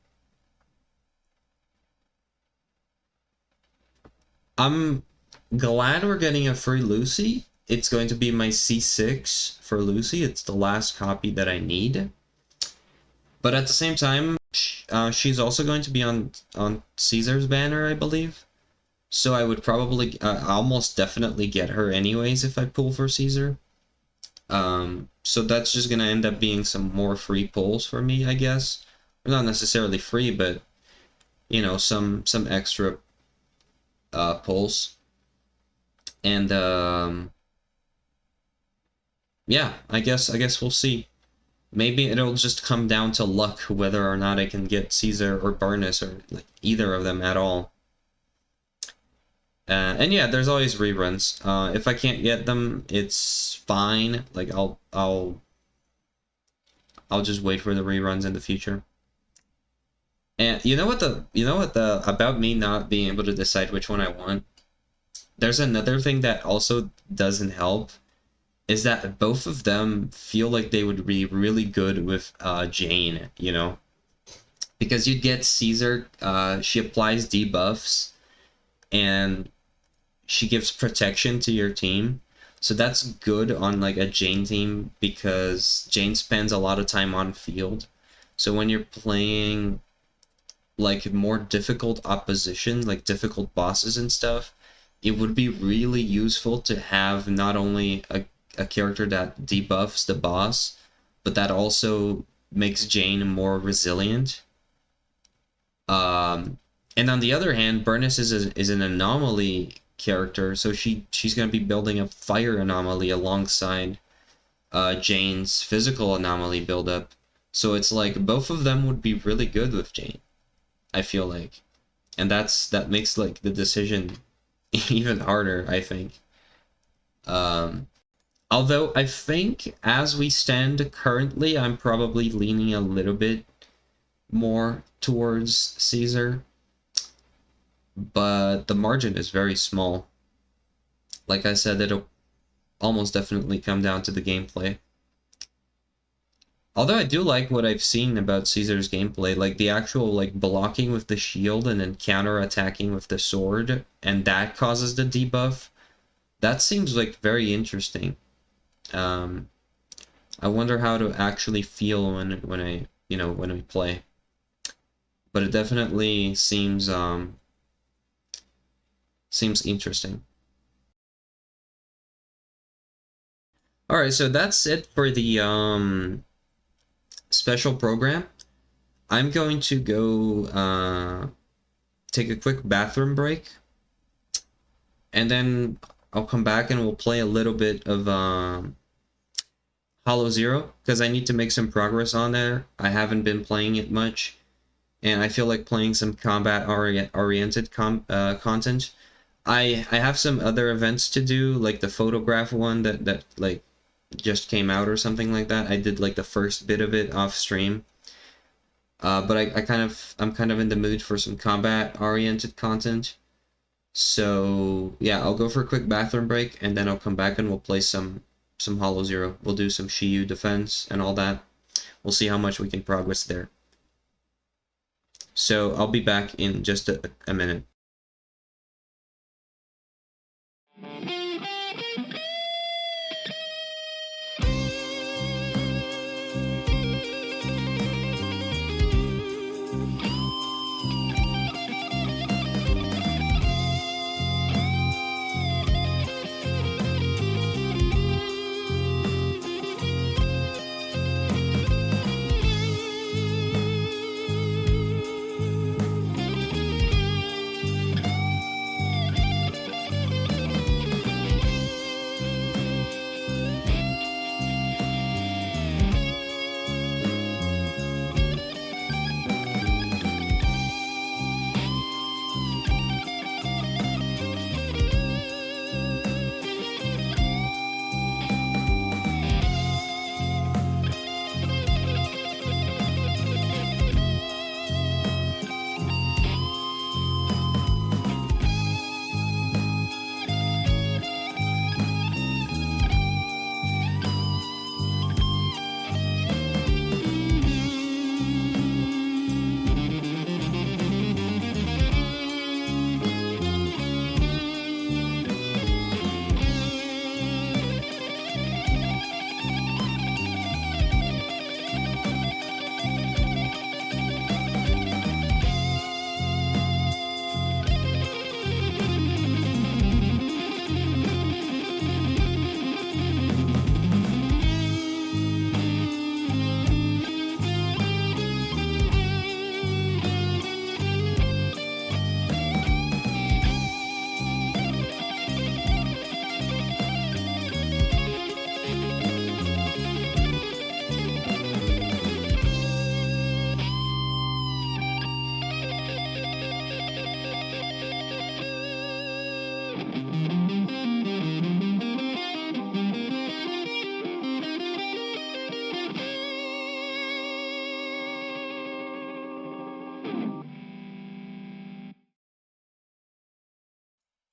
glad we're getting a free Lucy. It's going to be my C6 for Lucy. It's the last copy that I need. But at the same time, she's also going to be on Caesar's banner, I believe. So I would probably, almost definitely get her anyways if I pull for Caesar. So that's just gonna end up being some more free pulls for me, I guess. Not necessarily free, but, you know, some extra pulls. And yeah, I guess we'll see. Maybe it'll just come down to luck whether or not I can get Caesar or Burnice or like either of them at all. And yeah, there's always reruns. If I can't get them, it's fine. Like I'll just wait for the reruns in the future. And you know what the about me not being able to decide which one I want? There's another thing that also doesn't help, is that both of them feel like they would be really good with Jane, you know? Because you'd get Caesar, she applies debuffs, and she gives protection to your team. So that's good on like a Jane team because Jane spends a lot of time on field. So when you're playing like more difficult opposition, like difficult bosses and stuff, it would be really useful to have not only a character that debuffs the boss, but that also makes Jane more resilient. And on the other hand, Burnice is an anomaly character, so she's gonna be building a fire anomaly alongside Jane's physical anomaly buildup. So it's like both of them would be really good with Jane, I feel like, and that makes like the decision even harder, I think. Although I think as we stand currently, I'm probably leaning a little bit more towards Caesar, but the margin is very small. Like I said, it'll almost definitely come down to the gameplay. Although I do like what I've seen about Caesar's gameplay, like the actual like blocking with the shield and then counter-attacking with the sword, and that causes the debuff. That seems like very interesting. I wonder how to actually feel when I when we play. But it definitely seems interesting. Alright, so that's it for the special program. I'm going to go take a quick bathroom break, and then I'll come back and we'll play a little bit of Hollow Zero, because I need to make some progress on there. I haven't been playing it much, and I feel like playing some combat-oriented content. I have some other events to do, like the photograph one that like just came out or something like that. I did like the first bit of it off stream. But I'm kind of in the mood for some combat-oriented content. So yeah, I'll go for a quick bathroom break, and then I'll come back and we'll play some Hollow Zero. We'll do some Shiyu defense and all that. We'll see how much we can progress there. So I'll be back in just a minute.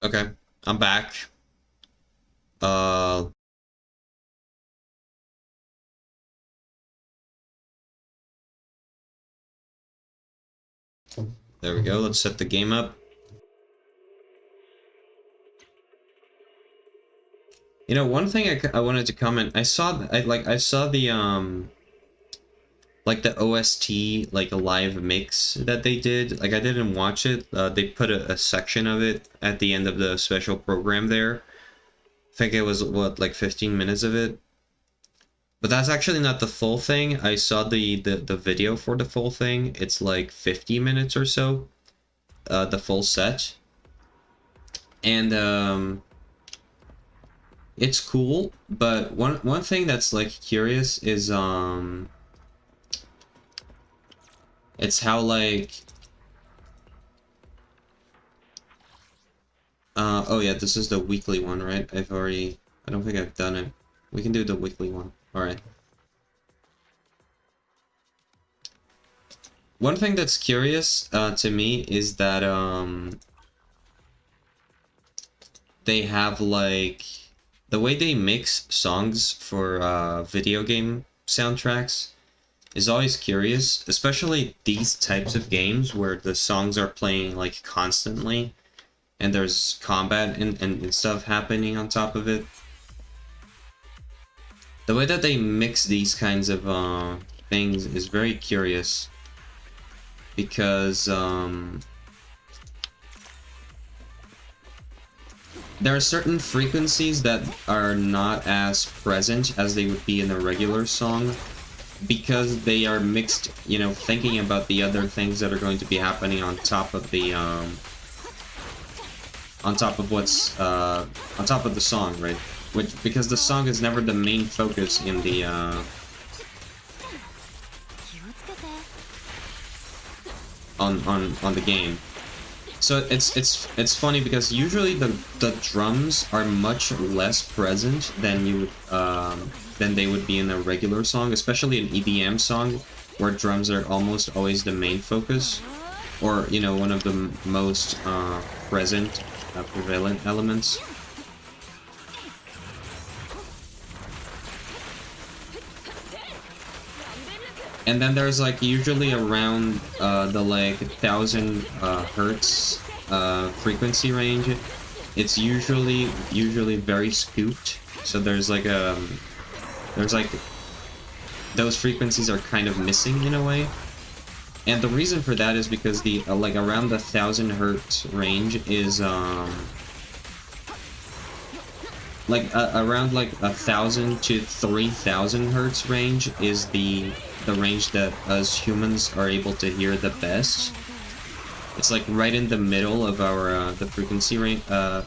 Okay, I'm back. There we go. Let's set the game up. You know, one thing I wanted to comment. I saw the like the OST, like a live mix that they did. Like I didn't watch it. They put a section of it at the end of the special program there. I think it was what, like 15 minutes of it. But that's actually not the full thing. I saw the video for the full thing. It's like 50 minutes or so. The full set. And it's cool, but one thing that's like curious is it's how like oh yeah, this is the weekly one, right? I don't think I've done it. We can do the weekly one. All right. One thing that's curious to me is that they have like the way they mix songs for video game soundtracks is always curious, especially these types of games where the songs are playing like constantly and there's combat and stuff happening on top of it. The way that they mix these kinds of things is very curious because there are certain frequencies that are not as present as they would be in a regular song because they are mixed, you know, thinking about the other things that are going to be happening on top of the on top of what's on top of the song, right? Because the song is never the main focus in the on the game. So it's funny because usually the drums are much less present than than they would be in a regular song, especially an EDM song where drums are almost always the main focus, or you know, one of the most present prevalent elements. And then there's like usually around the like 1000 hertz frequency range. It's usually very scooped. So there's like those frequencies are kind of missing in a way. And the reason for that is because the like around the 1000 hertz range is like around like 1000 to 3000 hertz range is the range that us humans are able to hear the best. It's like right in the middle of our the frequency range, our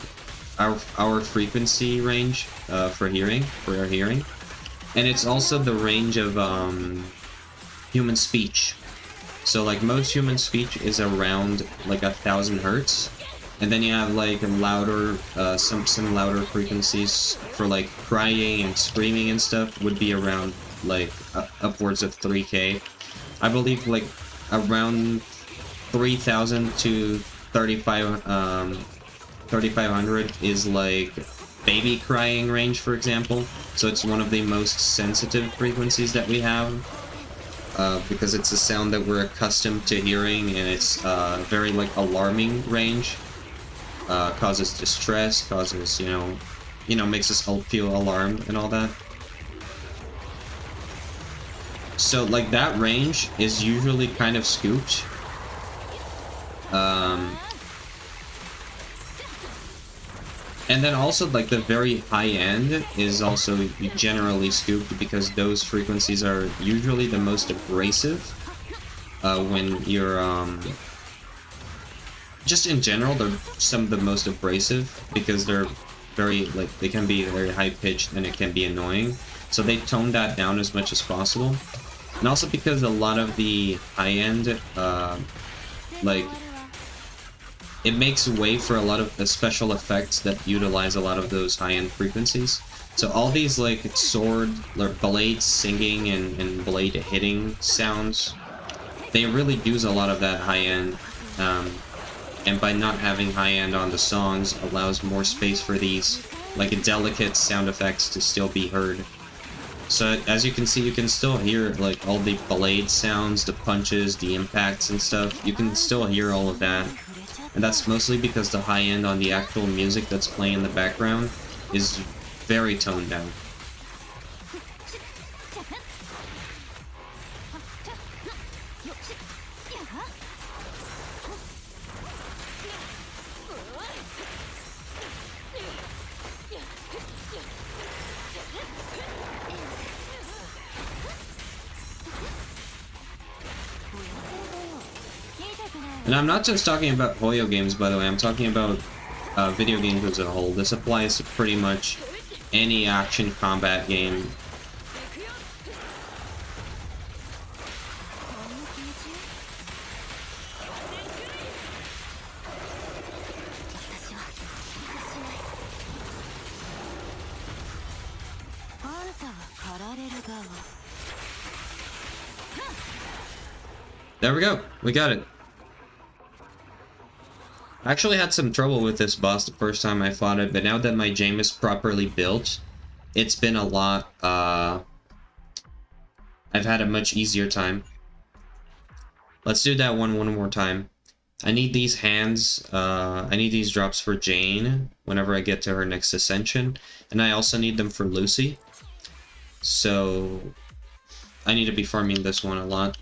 frequency range for our hearing, and it's also the range of human speech. So like most human speech is around like 1000 hertz, and then you have like louder some louder frequencies for like crying and screaming and stuff would be around like upwards of 3K. I believe like around 3000 to 3500 is like baby crying range, for example. So it's one of the most sensitive frequencies that we have because it's a sound that we're accustomed to hearing, and it's very like alarming range. Causes distress, causes you know makes us all feel alarmed and all that. So like that range is usually kind of scooped. And then also like the very high end is also generally scooped because those frequencies are usually the most abrasive when you're just in general they're some of the most abrasive because they're very like they can be very high pitched and it can be annoying. So they tone that down as much as possible. And also because a lot of the high-end, like, it makes way for a lot of the special effects that utilize a lot of those high-end frequencies. So all these, like, sword, or blade singing and blade hitting sounds, they really use a lot of that high-end. And by not having high-end on the songs allows more space for these, like, delicate sound effects to still be heard. So as you can see, you can still hear like all the blade sounds, the punches, the impacts and stuff. You can still hear all of that. And that's mostly because the high end on the actual music that's playing in the background is very toned down. And I'm not just talking about Hoyo games, by the way. I'm talking about video games as a whole. This applies to pretty much any action combat game. There we go. We got it. I actually had some trouble with this boss the first time I fought it, but now that my gem is properly built, it's been a lot, I've had a much easier time. Let's do that one more time. I need these hands, I need these drops for Jane whenever I get to her next ascension, and I also need them for Lucy. So, I need to be farming this one a lot.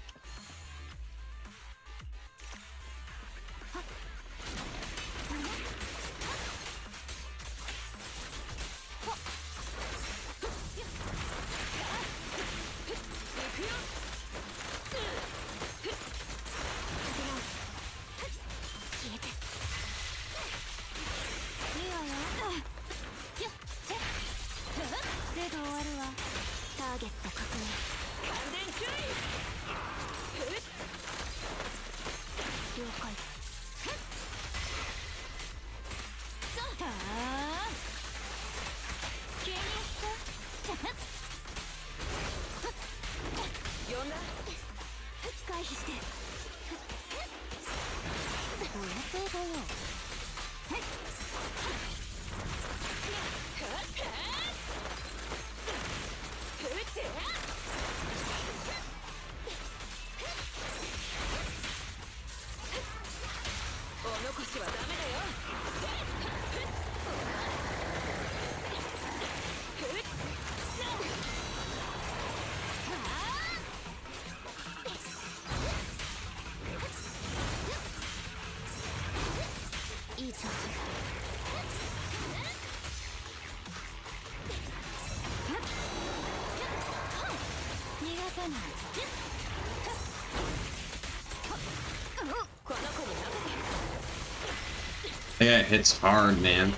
Yeah, it hits hard, man.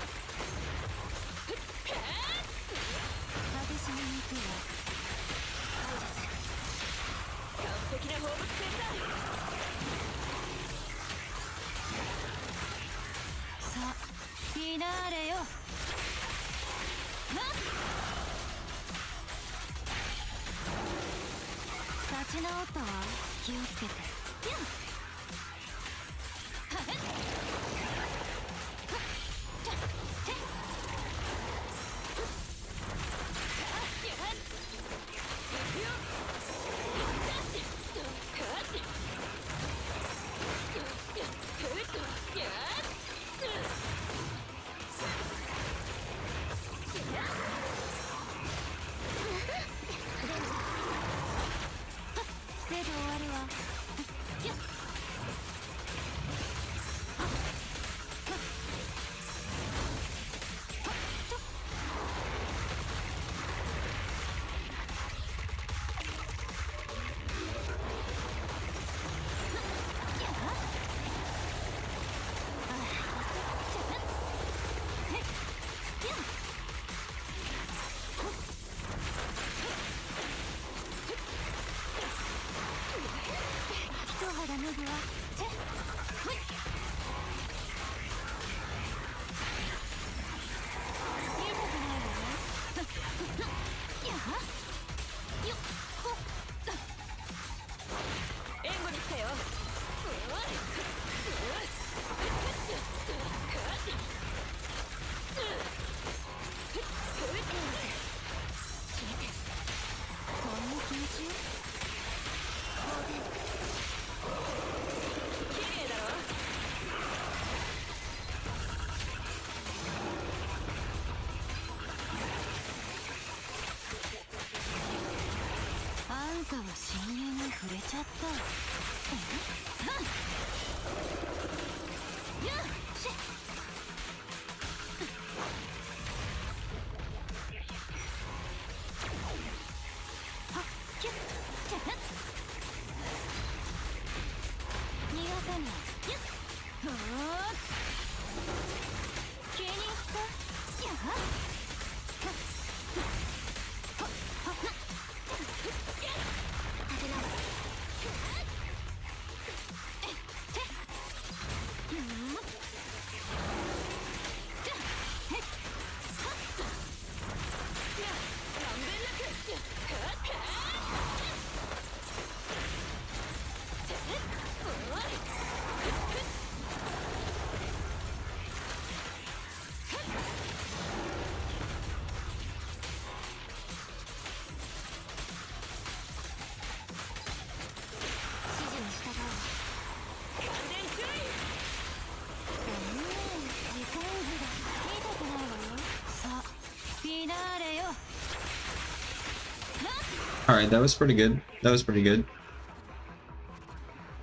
Alright, that was pretty good. That was pretty good.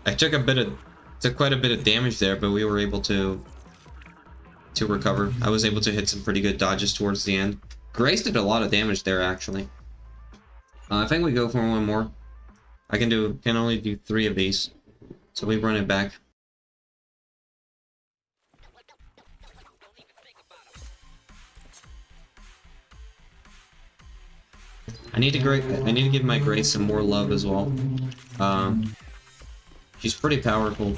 I took quite a bit of damage there, but we were able to recover. I was able to hit some pretty good dodges towards the end. Grace did a lot of damage there, actually. I think we go for one more. I can only do 3 of these, so we run it back. I need to give my Grace some more love as well. She's pretty powerful.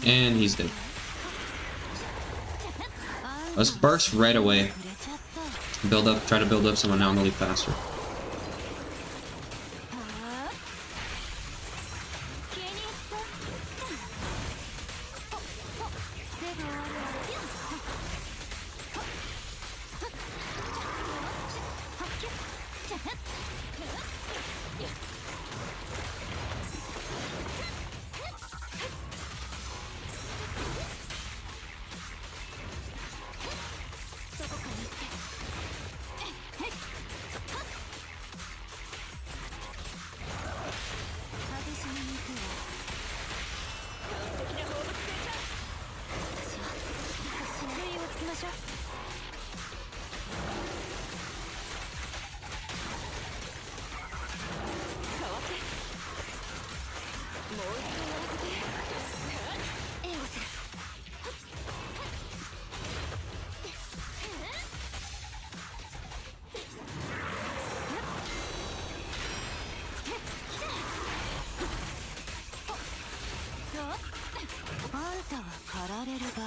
And he's dead. Let's burst right away. Try to build up some anomaly faster.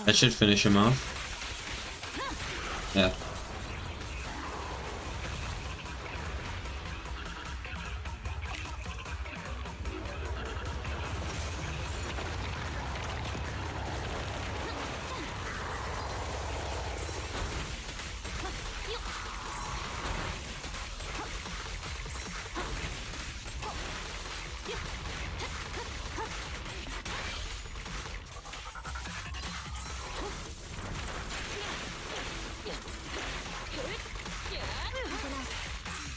That should finish him off. Yeah.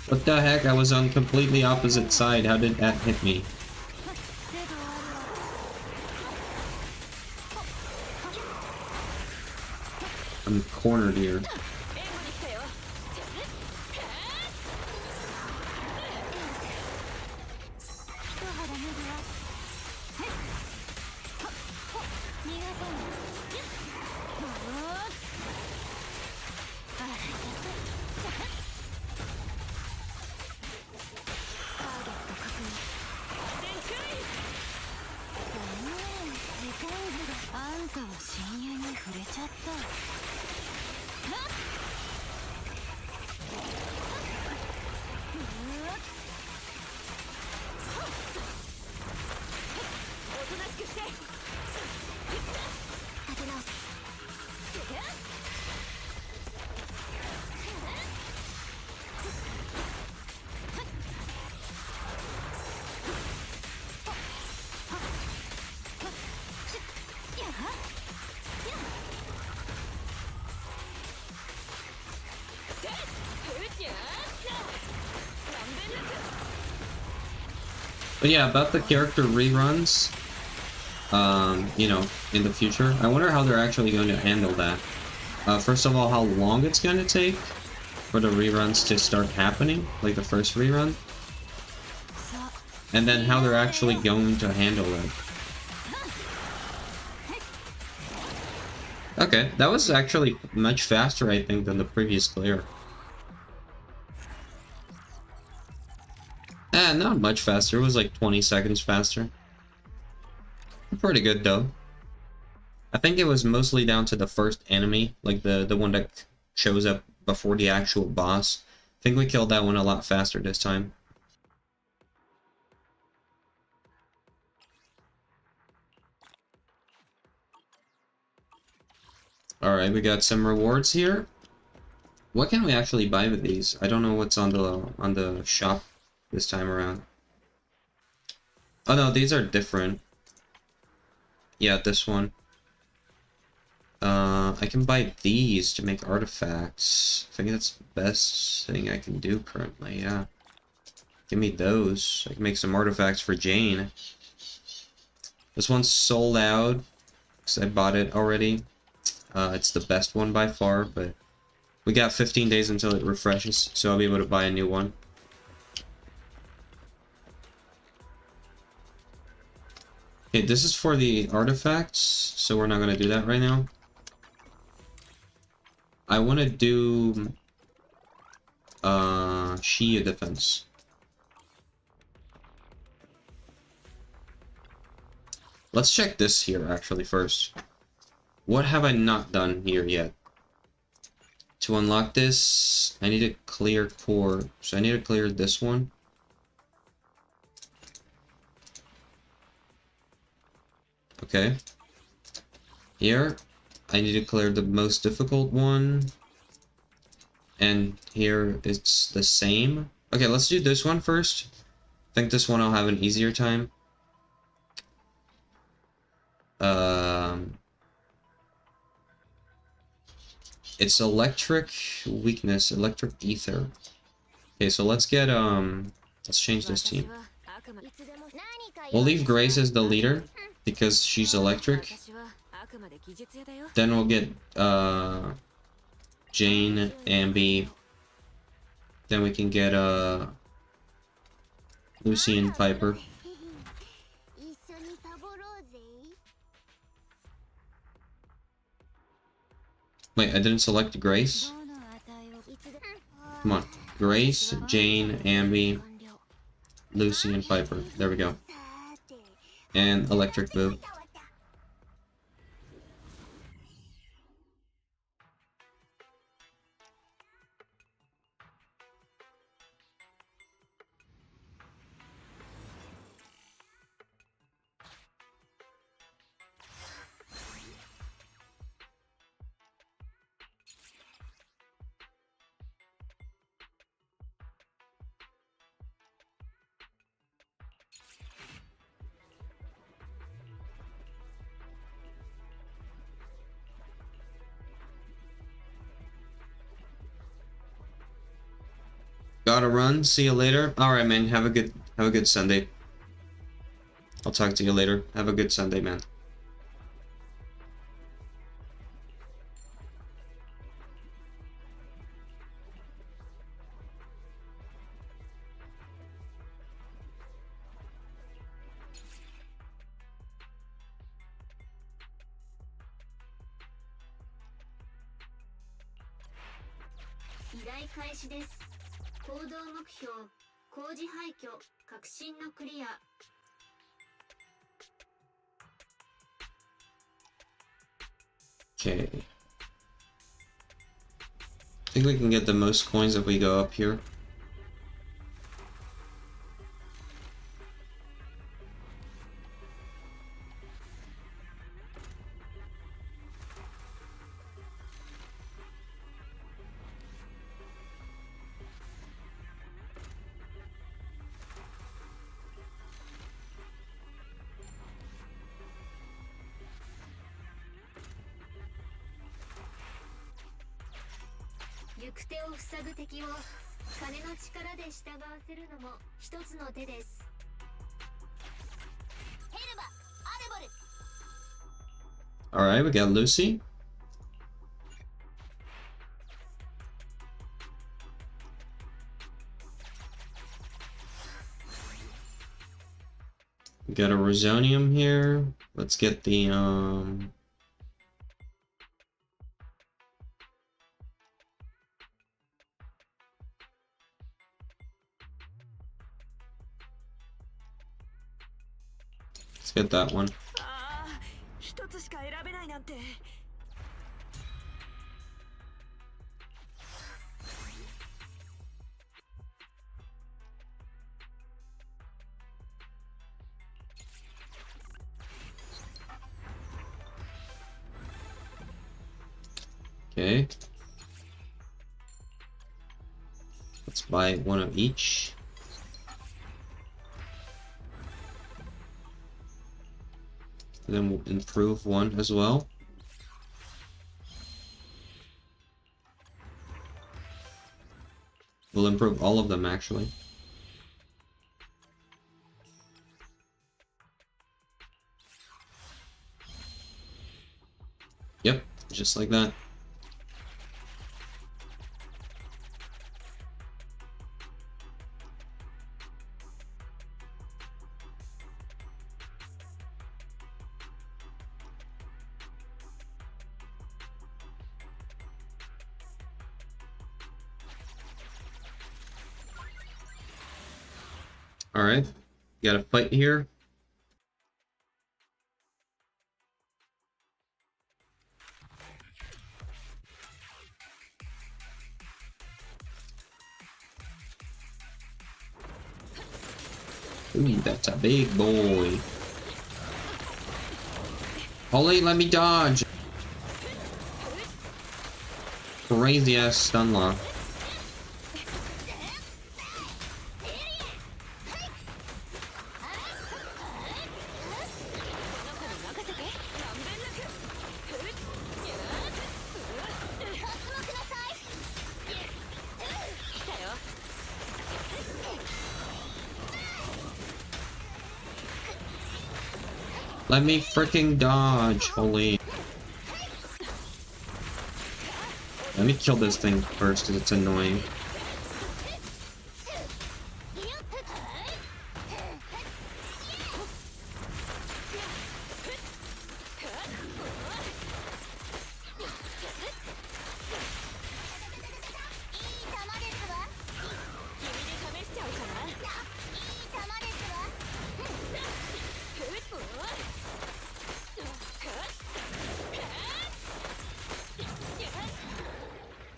What the heck? I was on completely opposite side. How did that hit me? I'm cornered here. But yeah, about the character reruns, you know, in the future, I wonder how they're actually going to handle that. First of all, how long it's going to take, for the reruns to start happening, like the first rerun, and then how they're actually going to handle it. Okay, that was actually much faster, I think, than the previous clear. Not much faster. It was like 20 seconds faster. Pretty good, though. I think it was mostly down to the first enemy, like the one that shows up before the actual boss. I think we killed that one a lot faster this time. Alright, we got some rewards here. What can we actually buy with these? I don't know what's on the shop this time around. Oh no, these are different. Yeah, this one. I can buy these to make artifacts. I think that's the best thing I can do currently, yeah. Give me those. I can make some artifacts for Jane. This one's sold out, because I bought it already. It's the best one by far, but we got 15 days until it refreshes, so I'll be able to buy a new one. Okay, this is for the artifacts, so we're not going to do that right now. I want to do Shia defense. Let's check this here actually first. What have I not done here yet? To unlock this, I need to clear core. So I need to clear this one. Okay. Here, I need to clear the most difficult one. And here, it's the same. Okay, let's do this one first. I think this one I'll have an easier time. It's electric weakness, electric ether. Okay, so let's get, let's change this team. We'll leave Grace as the leader, because she's electric. Then we'll get, Jane, Ambi. Then we can get, Lucy and Piper. Wait, I didn't select Grace? Come on. Grace, Jane, Ambi, Lucy, and Piper. There we go. And Electric Boo. Gotta run. See you later. Alright, man. Have a good Sunday. I'll talk to you later. Have a good Sunday, man. Okay. I think we can get the most coins if we go up here. Alright, we got Lucy. We got a Rosonium here. Let's get the let's get that one. Okay. Let's buy one of each. And then we'll improve one as well. We'll improve all of them actually. Yep, just like that. Alright, got a fight here. Ooh, that's a big boy. Holy, let me dodge! Crazy ass stun lock. Let me freaking dodge, holy. Let me kill this thing first because it's annoying.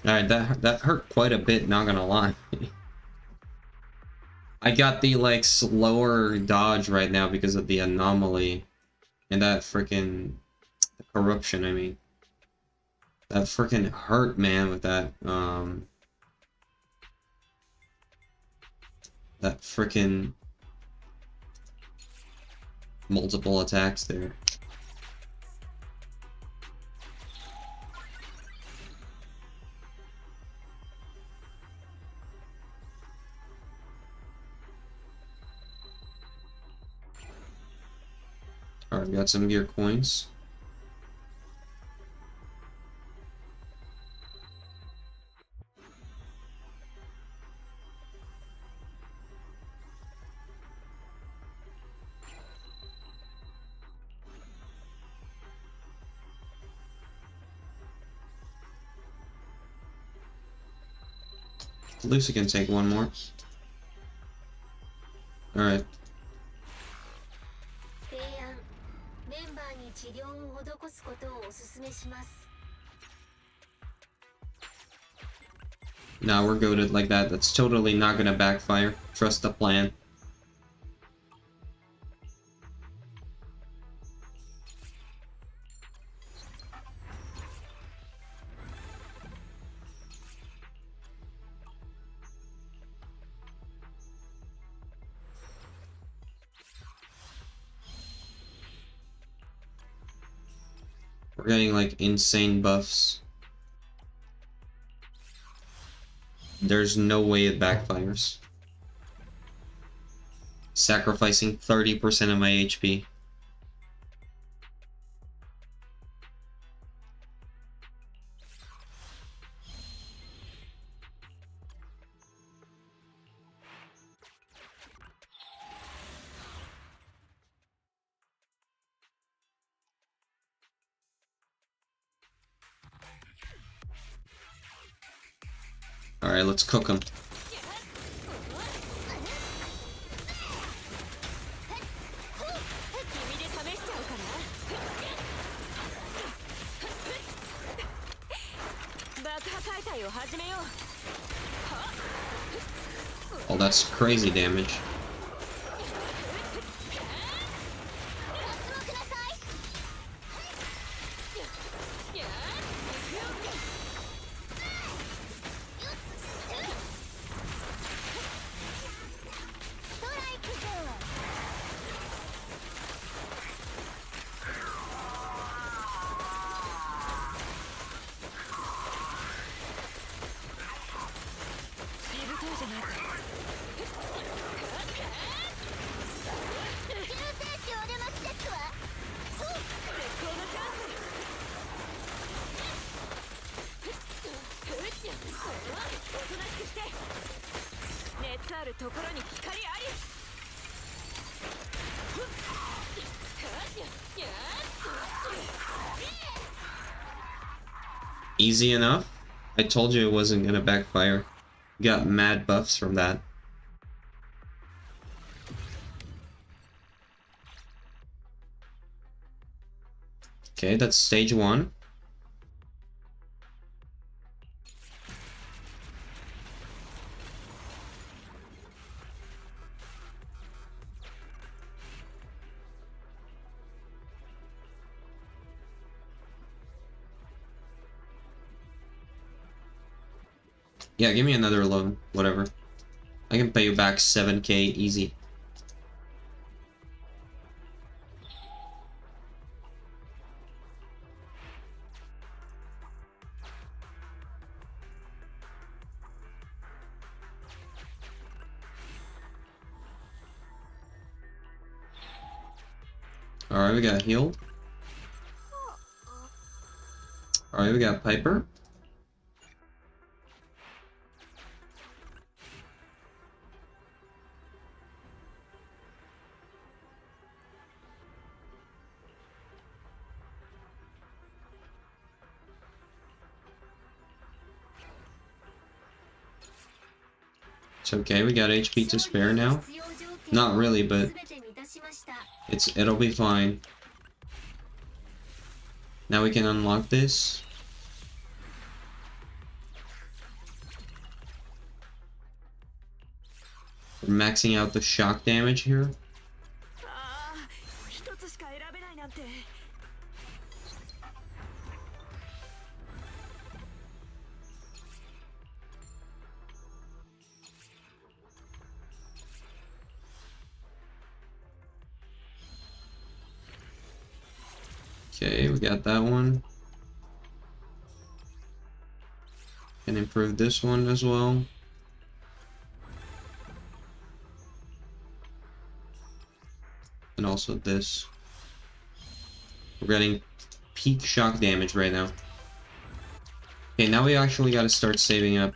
Alright, that hurt quite a bit, not gonna lie. I got the, like, slower dodge right now because of the anomaly. And that freaking... the corruption, I mean. That freaking hurt, man, with that, that freaking... multiple attacks there. Alright, got some gear coins. Lucy can take one more. Alright. Nah, we're goated like that. That's totally not gonna backfire. Trust the plan. We're getting like insane buffs. There's no way it backfires. Sacrificing 30% of my HP. Alright, let's cook them. Oh, that's crazy damage. Easy enough. I told you it wasn't gonna backfire. Got mad buffs from that. Okay, that's stage 1. Yeah, give me another loan, whatever. I can pay you back 7k easy. Alright, we got healed. Alright, we got Piper. It's okay, we got HP to spare now. Not really, but it'll be fine. Now we can unlock this. We're maxing out the shock damage here. Okay, we got that one. Can improve this one as well. And also this. We're getting peak shock damage right now. Okay, now we actually gotta start saving up.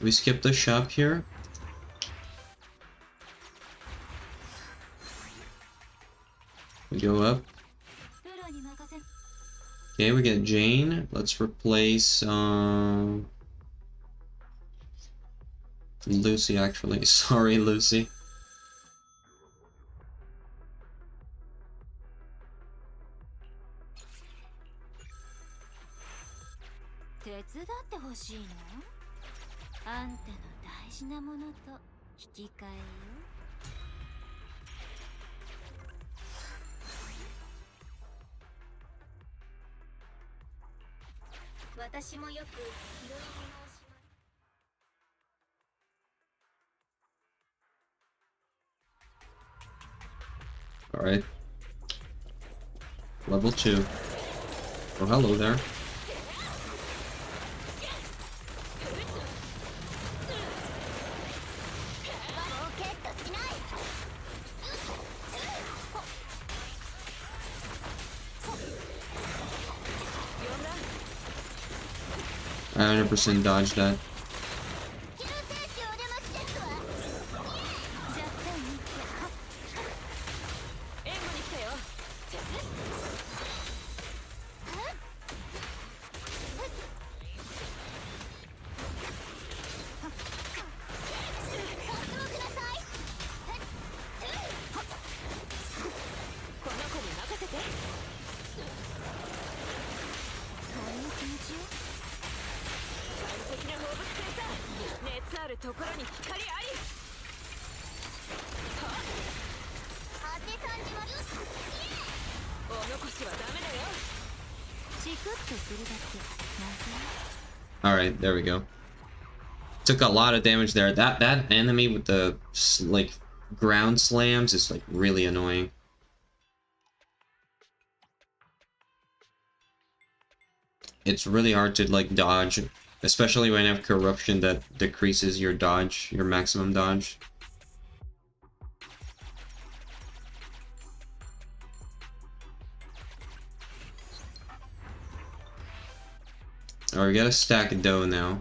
We skip the shop here. We go up. Okay, we get Jane. Let's replace Lucy, actually. Sorry, Lucy. Alright. Level 2. Oh, hello there. I 100% dodged that. Alright, there we go. Took a lot of damage there. That enemy with the like ground slams is like really annoying. It's really hard to like dodge, especially when you have corruption that decreases your dodge, your maximum dodge. Alright, we got a stack of dough now.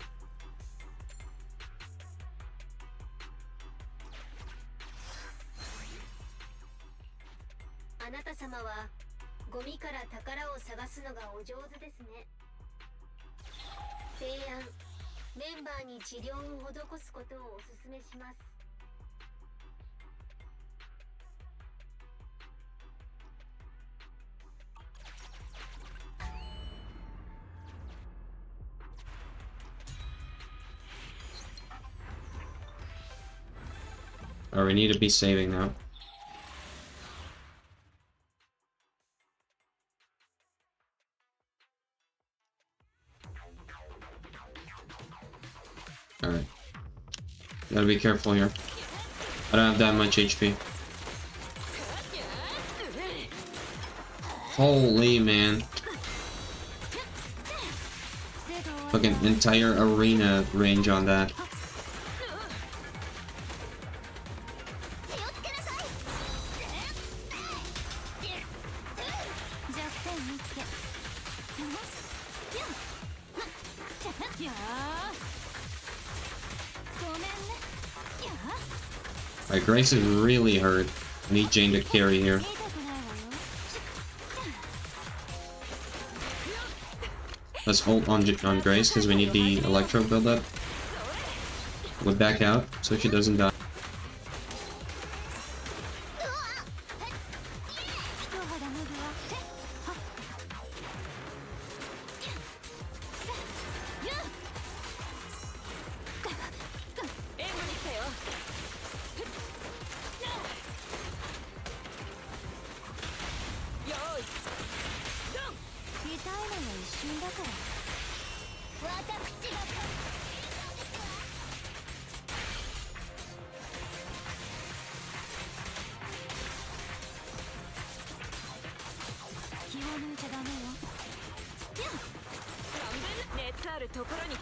Or we need to be saving now. Alright. Gotta be careful here. I don't have that much HP. Holy man. Fucking entire arena range on that. Alright, Grace is really hurt. I need Jane to carry here. Let's hold on Grace because we need the Electro build up. We'll back out so she doesn't die.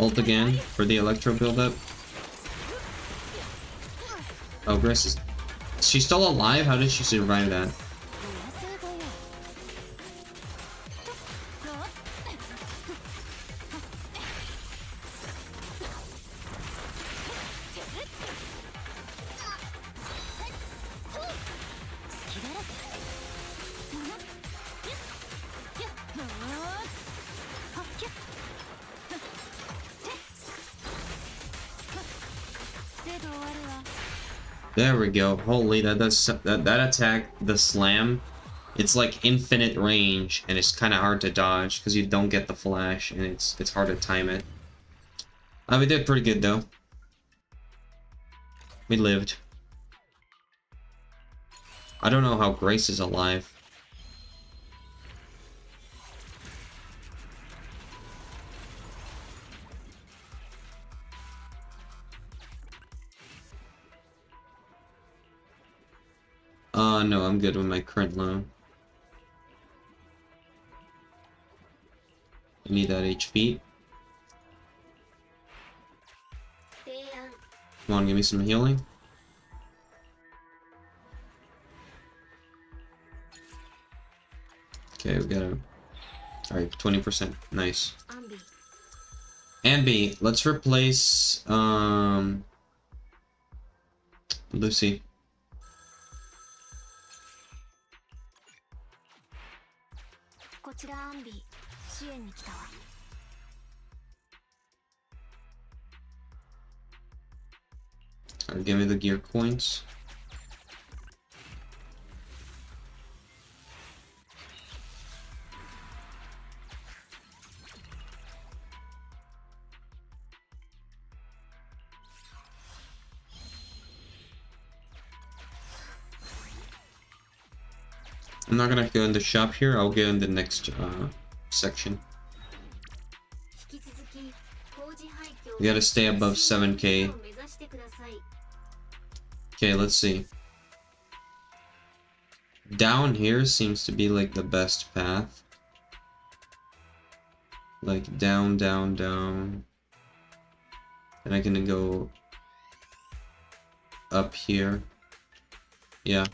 Ult again for the Electro buildup. Oh, Grace is... She's still alive? How did she survive that? There we go. Holy, that attack, the slam, it's like infinite range, and it's kind of hard to dodge because you don't get the flash, and it's hard to time it. We did pretty good though. We lived. I don't know how Grace is alive. No, I'm good with my current loan. I need that HP. Come on, give me some healing. Okay, we got a... Alright, 20%. Nice. Ambi, let's replace Lucy. Alright, give me the gear coins. I'm not gonna go in the shop here, I'll go in the next section. You gotta stay above 7k. Okay, let's see. Down here seems to be like the best path. Like down, down, down. And I can go up here. Yeah.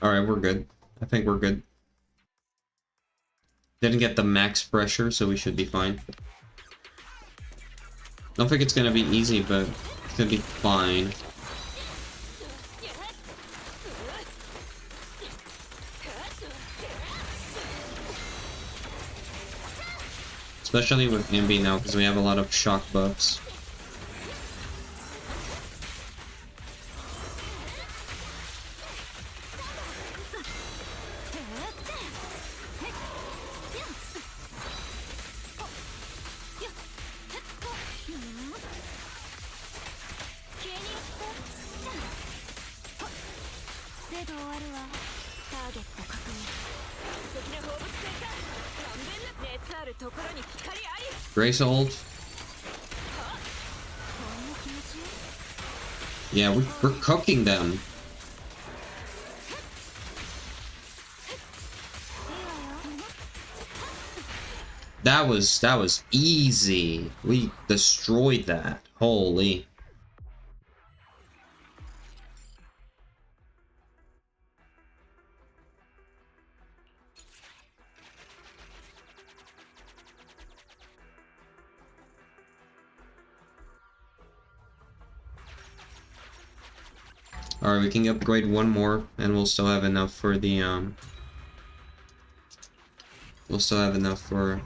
Alright, we're good. I think we're good. Didn't get the max pressure, so we should be fine. Don't think it's gonna be easy, but it's gonna be fine. Especially with Ambi now, because we have a lot of shock buffs. Grace ult. Yeah, we're cooking them. That was easy. We destroyed that. Holy. Alright, we can upgrade one more, and we'll still have enough for the, we'll still have enough for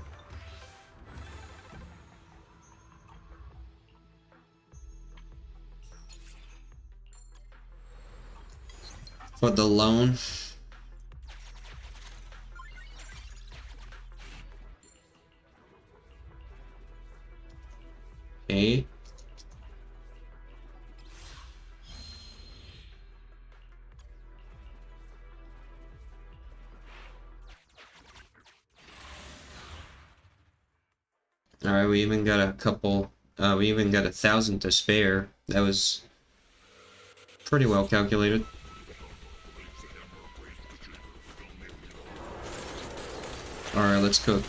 the loan. Okay. Alright, we even got a couple, we even got 1,000 to spare. That was pretty well calculated. Alright, let's cook.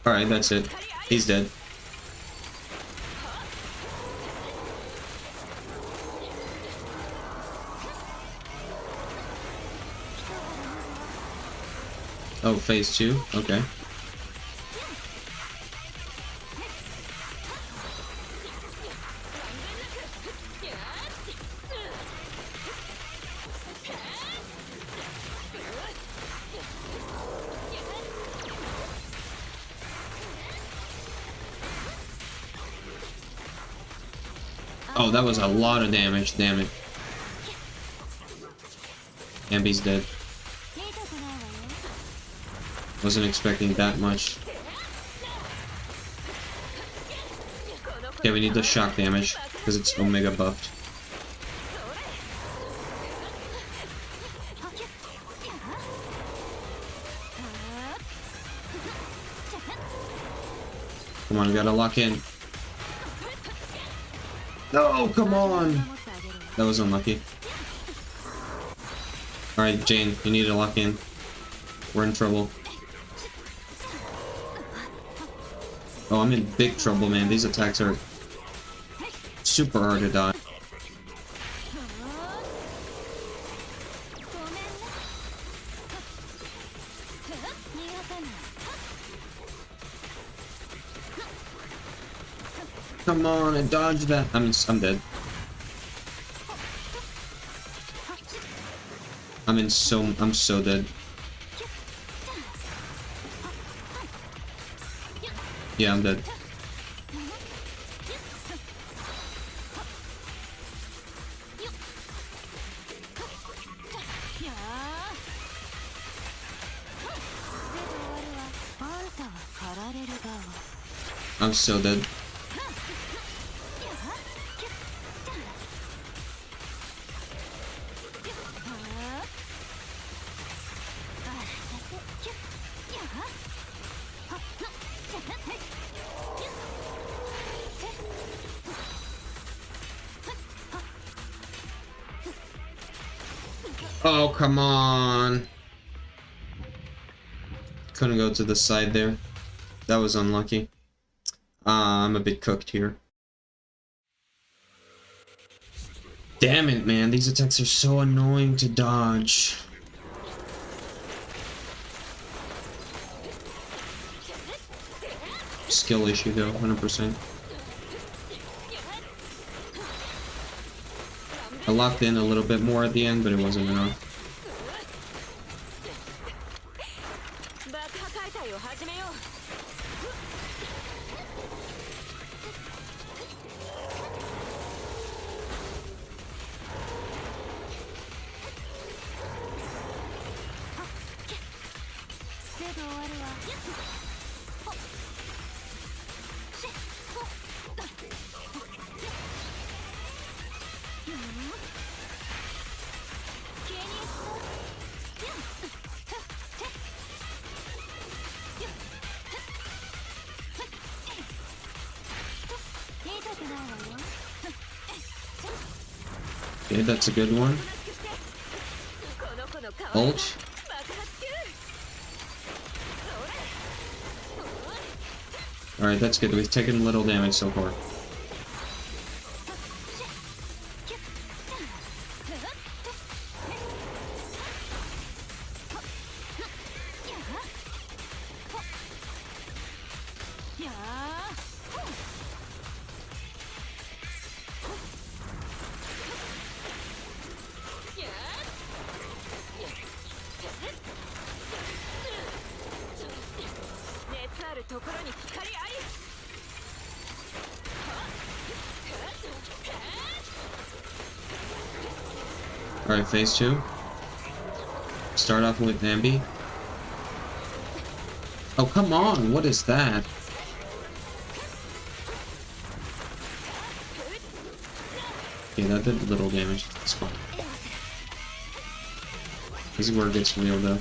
Alright, that's it. He's dead. Oh, phase 2? Okay. Oh, that was a lot of damage, damn it. Ambi's dead. Wasn't expecting that much. Okay, we need the shock damage, because it's Omega buffed. Come on, we gotta lock in. No, come on! That was unlucky. Alright, Jane, you need to lock in. We're in trouble. Oh, I'm in big trouble, man. These attacks are super hard to dodge. Come on, and dodge that. I'm dead. I'm so dead. Yeah, I'm dead. I'm so dead. Oh, come on. Couldn't go to the side there. That was unlucky. I'm a bit cooked here. Damn it, man. These attacks are so annoying to dodge. Skill issue though, 100%. I locked in a little bit more at the end, but it wasn't enough. Okay, that's a good one. Ult. Alright, that's good. We've taken little damage so far. Alright, phase 2. Start off with Ambi. Oh, come on! What is that? Okay, that did little damage. It's fine. This is where it gets real, though.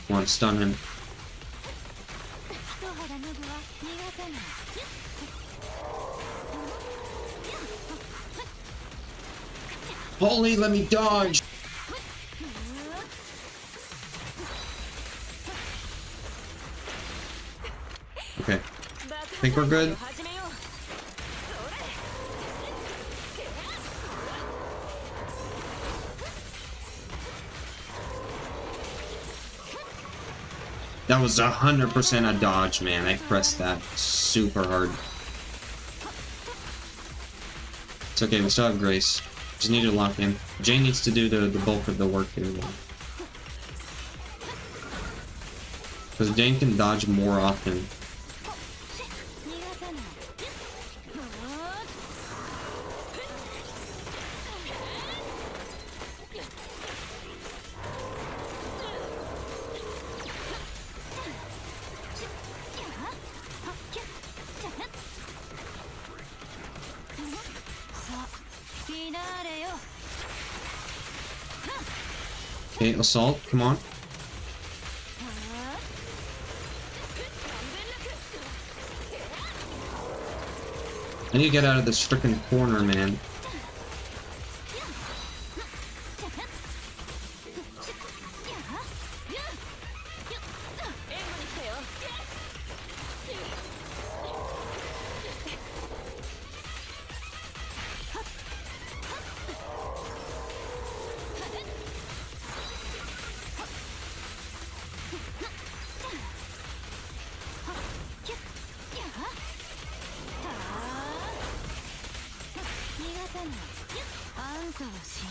Come on, stun him. Holy, let me dodge! Okay. Think we're good? That was 100% a dodge, man. I pressed that super hard. It's okay, we still have Grace. Just need to lock in. Jane needs to do the bulk of the work here. Because Jane can dodge more often. Okay, assault, come on. I need to get out of this frickin' corner, man.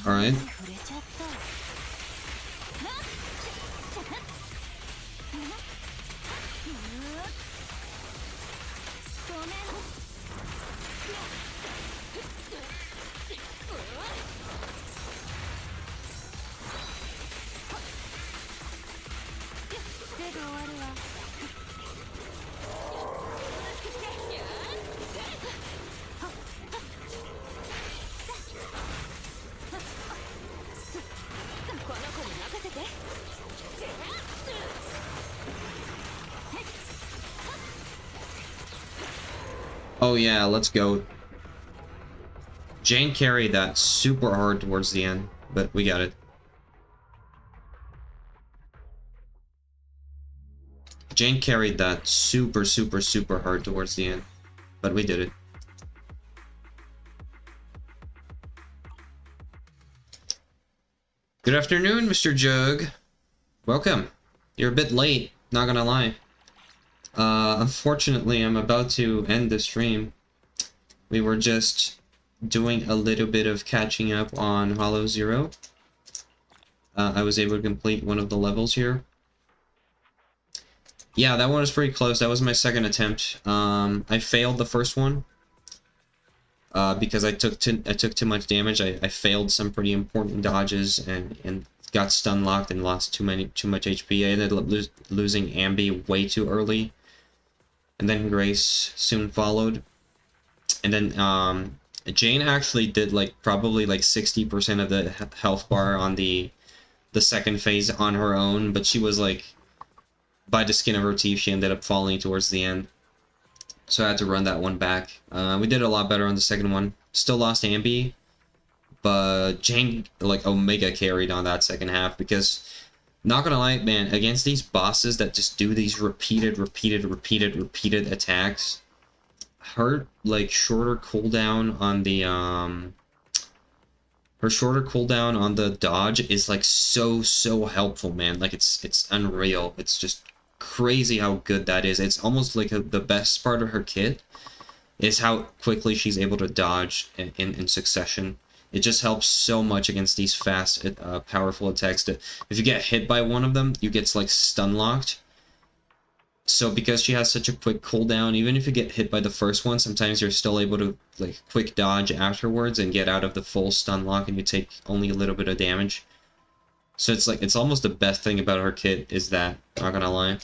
Alright. Oh yeah, let's go. Jane carried that super hard towards the end, but we got it. Jane carried that super hard towards the end, but we did it. Good afternoon, Mr. Jug. Welcome. You're a bit late, not gonna lie. Unfortunately, I'm about to end the stream. We were just doing a little bit of catching up on Hollow Zero. I was able to complete one of the levels here. Yeah, that one was pretty close. That was my second attempt. I failed the first one because I took too much damage. I failed some pretty important dodges and got stun locked and lost too much HP. I ended up losing Ambi way too early. And then Grace soon followed. And then Jane actually did probably 60% of the health bar on the second phase on her own, but she was by the skin of her teeth, she ended up falling towards the end. So I had to run that one back. We did a lot better on the second one. Still lost Ambi, but Jane Omega carried on that second half because, not gonna lie, man, against these bosses that just do these repeated attacks, her shorter cooldown on the dodge is so helpful, man. It's unreal. It's just crazy how good that is. It's almost the best part of her kit is how quickly she's able to dodge in succession. It just helps so much against these fast, powerful attacks that if you get hit by one of them, you get stun locked. So because she has such a quick cooldown, even if you get hit by the first one, sometimes you're still able to quick dodge afterwards and get out of the full stun lock, and you take only a little bit of damage. So it's almost the best thing about her kit is that, not gonna lie.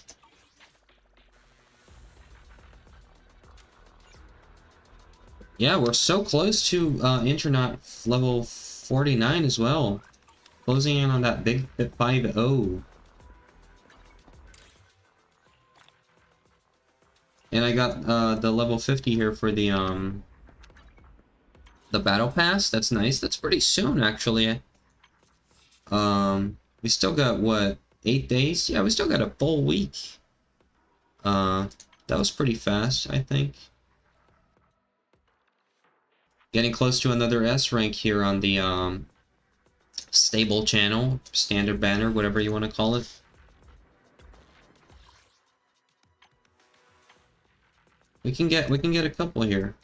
Yeah, we're so close to Internet level 49 as well. Closing in on that big 5-0. And I got the level 50 here for the The battle pass, that's nice. That's pretty soon, actually. We still got, what, 8 days? Yeah, we still got a full week. That was pretty fast, I think. Getting close to another S rank here on the, stable channel, standard banner, whatever you want to call it. We can get a couple here.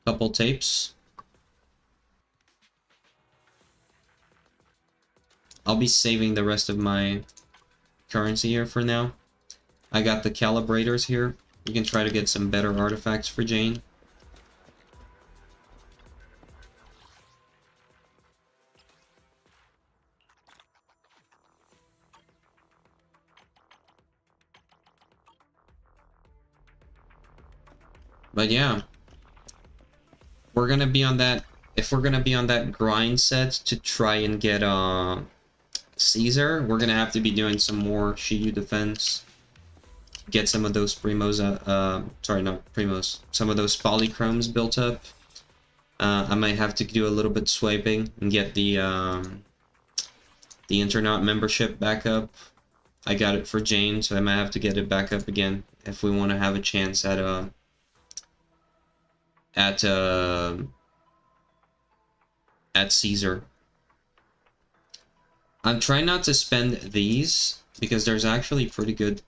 Couple tapes. I'll be saving the rest of my currency here for now. I got the calibrators here. You can try to get some better artifacts for Jane. But yeah, we're gonna be on that. If we're gonna be on that grind set to try and get Caesar, we're gonna have to be doing some more Shiyu defense. Get some of those primos. Sorry, not primos. Some of those polychromes built up. I might have to do a little bit swiping and get the Internaut membership back up. I got it for Jane, so I might have to get it back up again if we want to have a chance at Caesar. I'm trying not to spend these because there's actually pretty good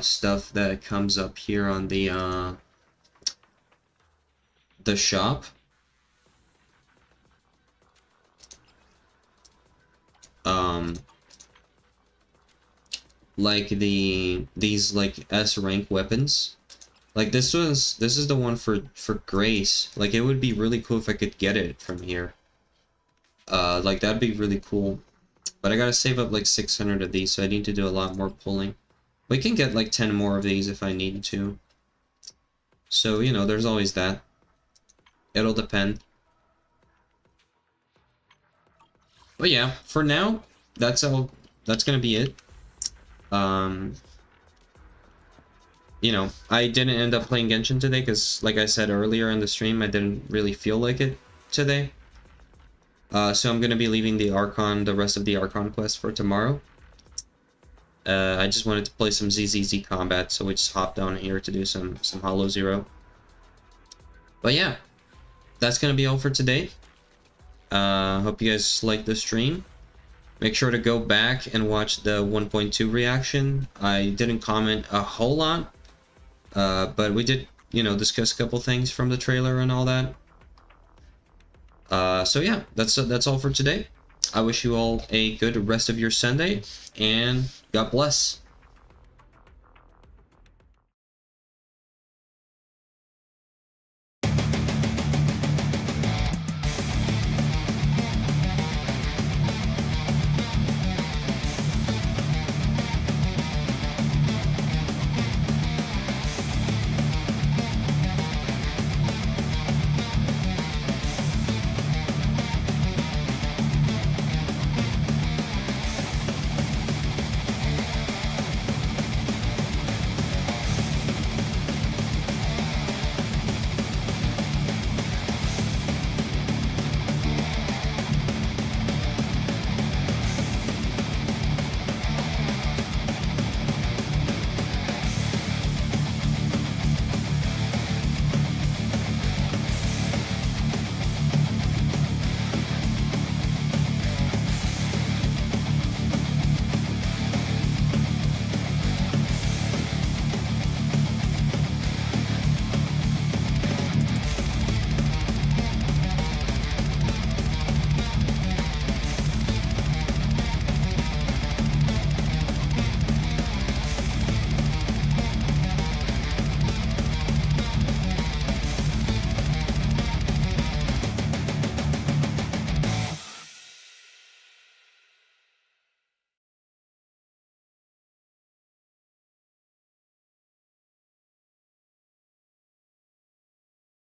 stuff that comes up here on the shop. Like these like S rank weapons. Like this is the one for Grace. Like it would be really cool if I could get it from here. Like that'd be really cool. But I gotta save up like 600 of these, so I need to do a lot more pulling. We can get like 10 more of these if I need to. So, you know, there's always that. It'll depend. But yeah, for now, that's gonna be it. You know, I didn't end up playing Genshin today because, like I said earlier in the stream, I didn't really feel like it today. So I'm gonna be leaving the rest of the Archon quest for tomorrow. I just wanted to play some ZZZ combat, so we just hopped down here to do some Hollow Zero. But yeah, that's gonna be all for today. Hope you guys liked the stream. Make sure to go back and watch the 1.2 reaction. I didn't comment a whole lot, but we did, you know, discuss a couple things from the trailer and all that. So yeah, that's all for today. I wish you all a good rest of your Sunday, and God bless.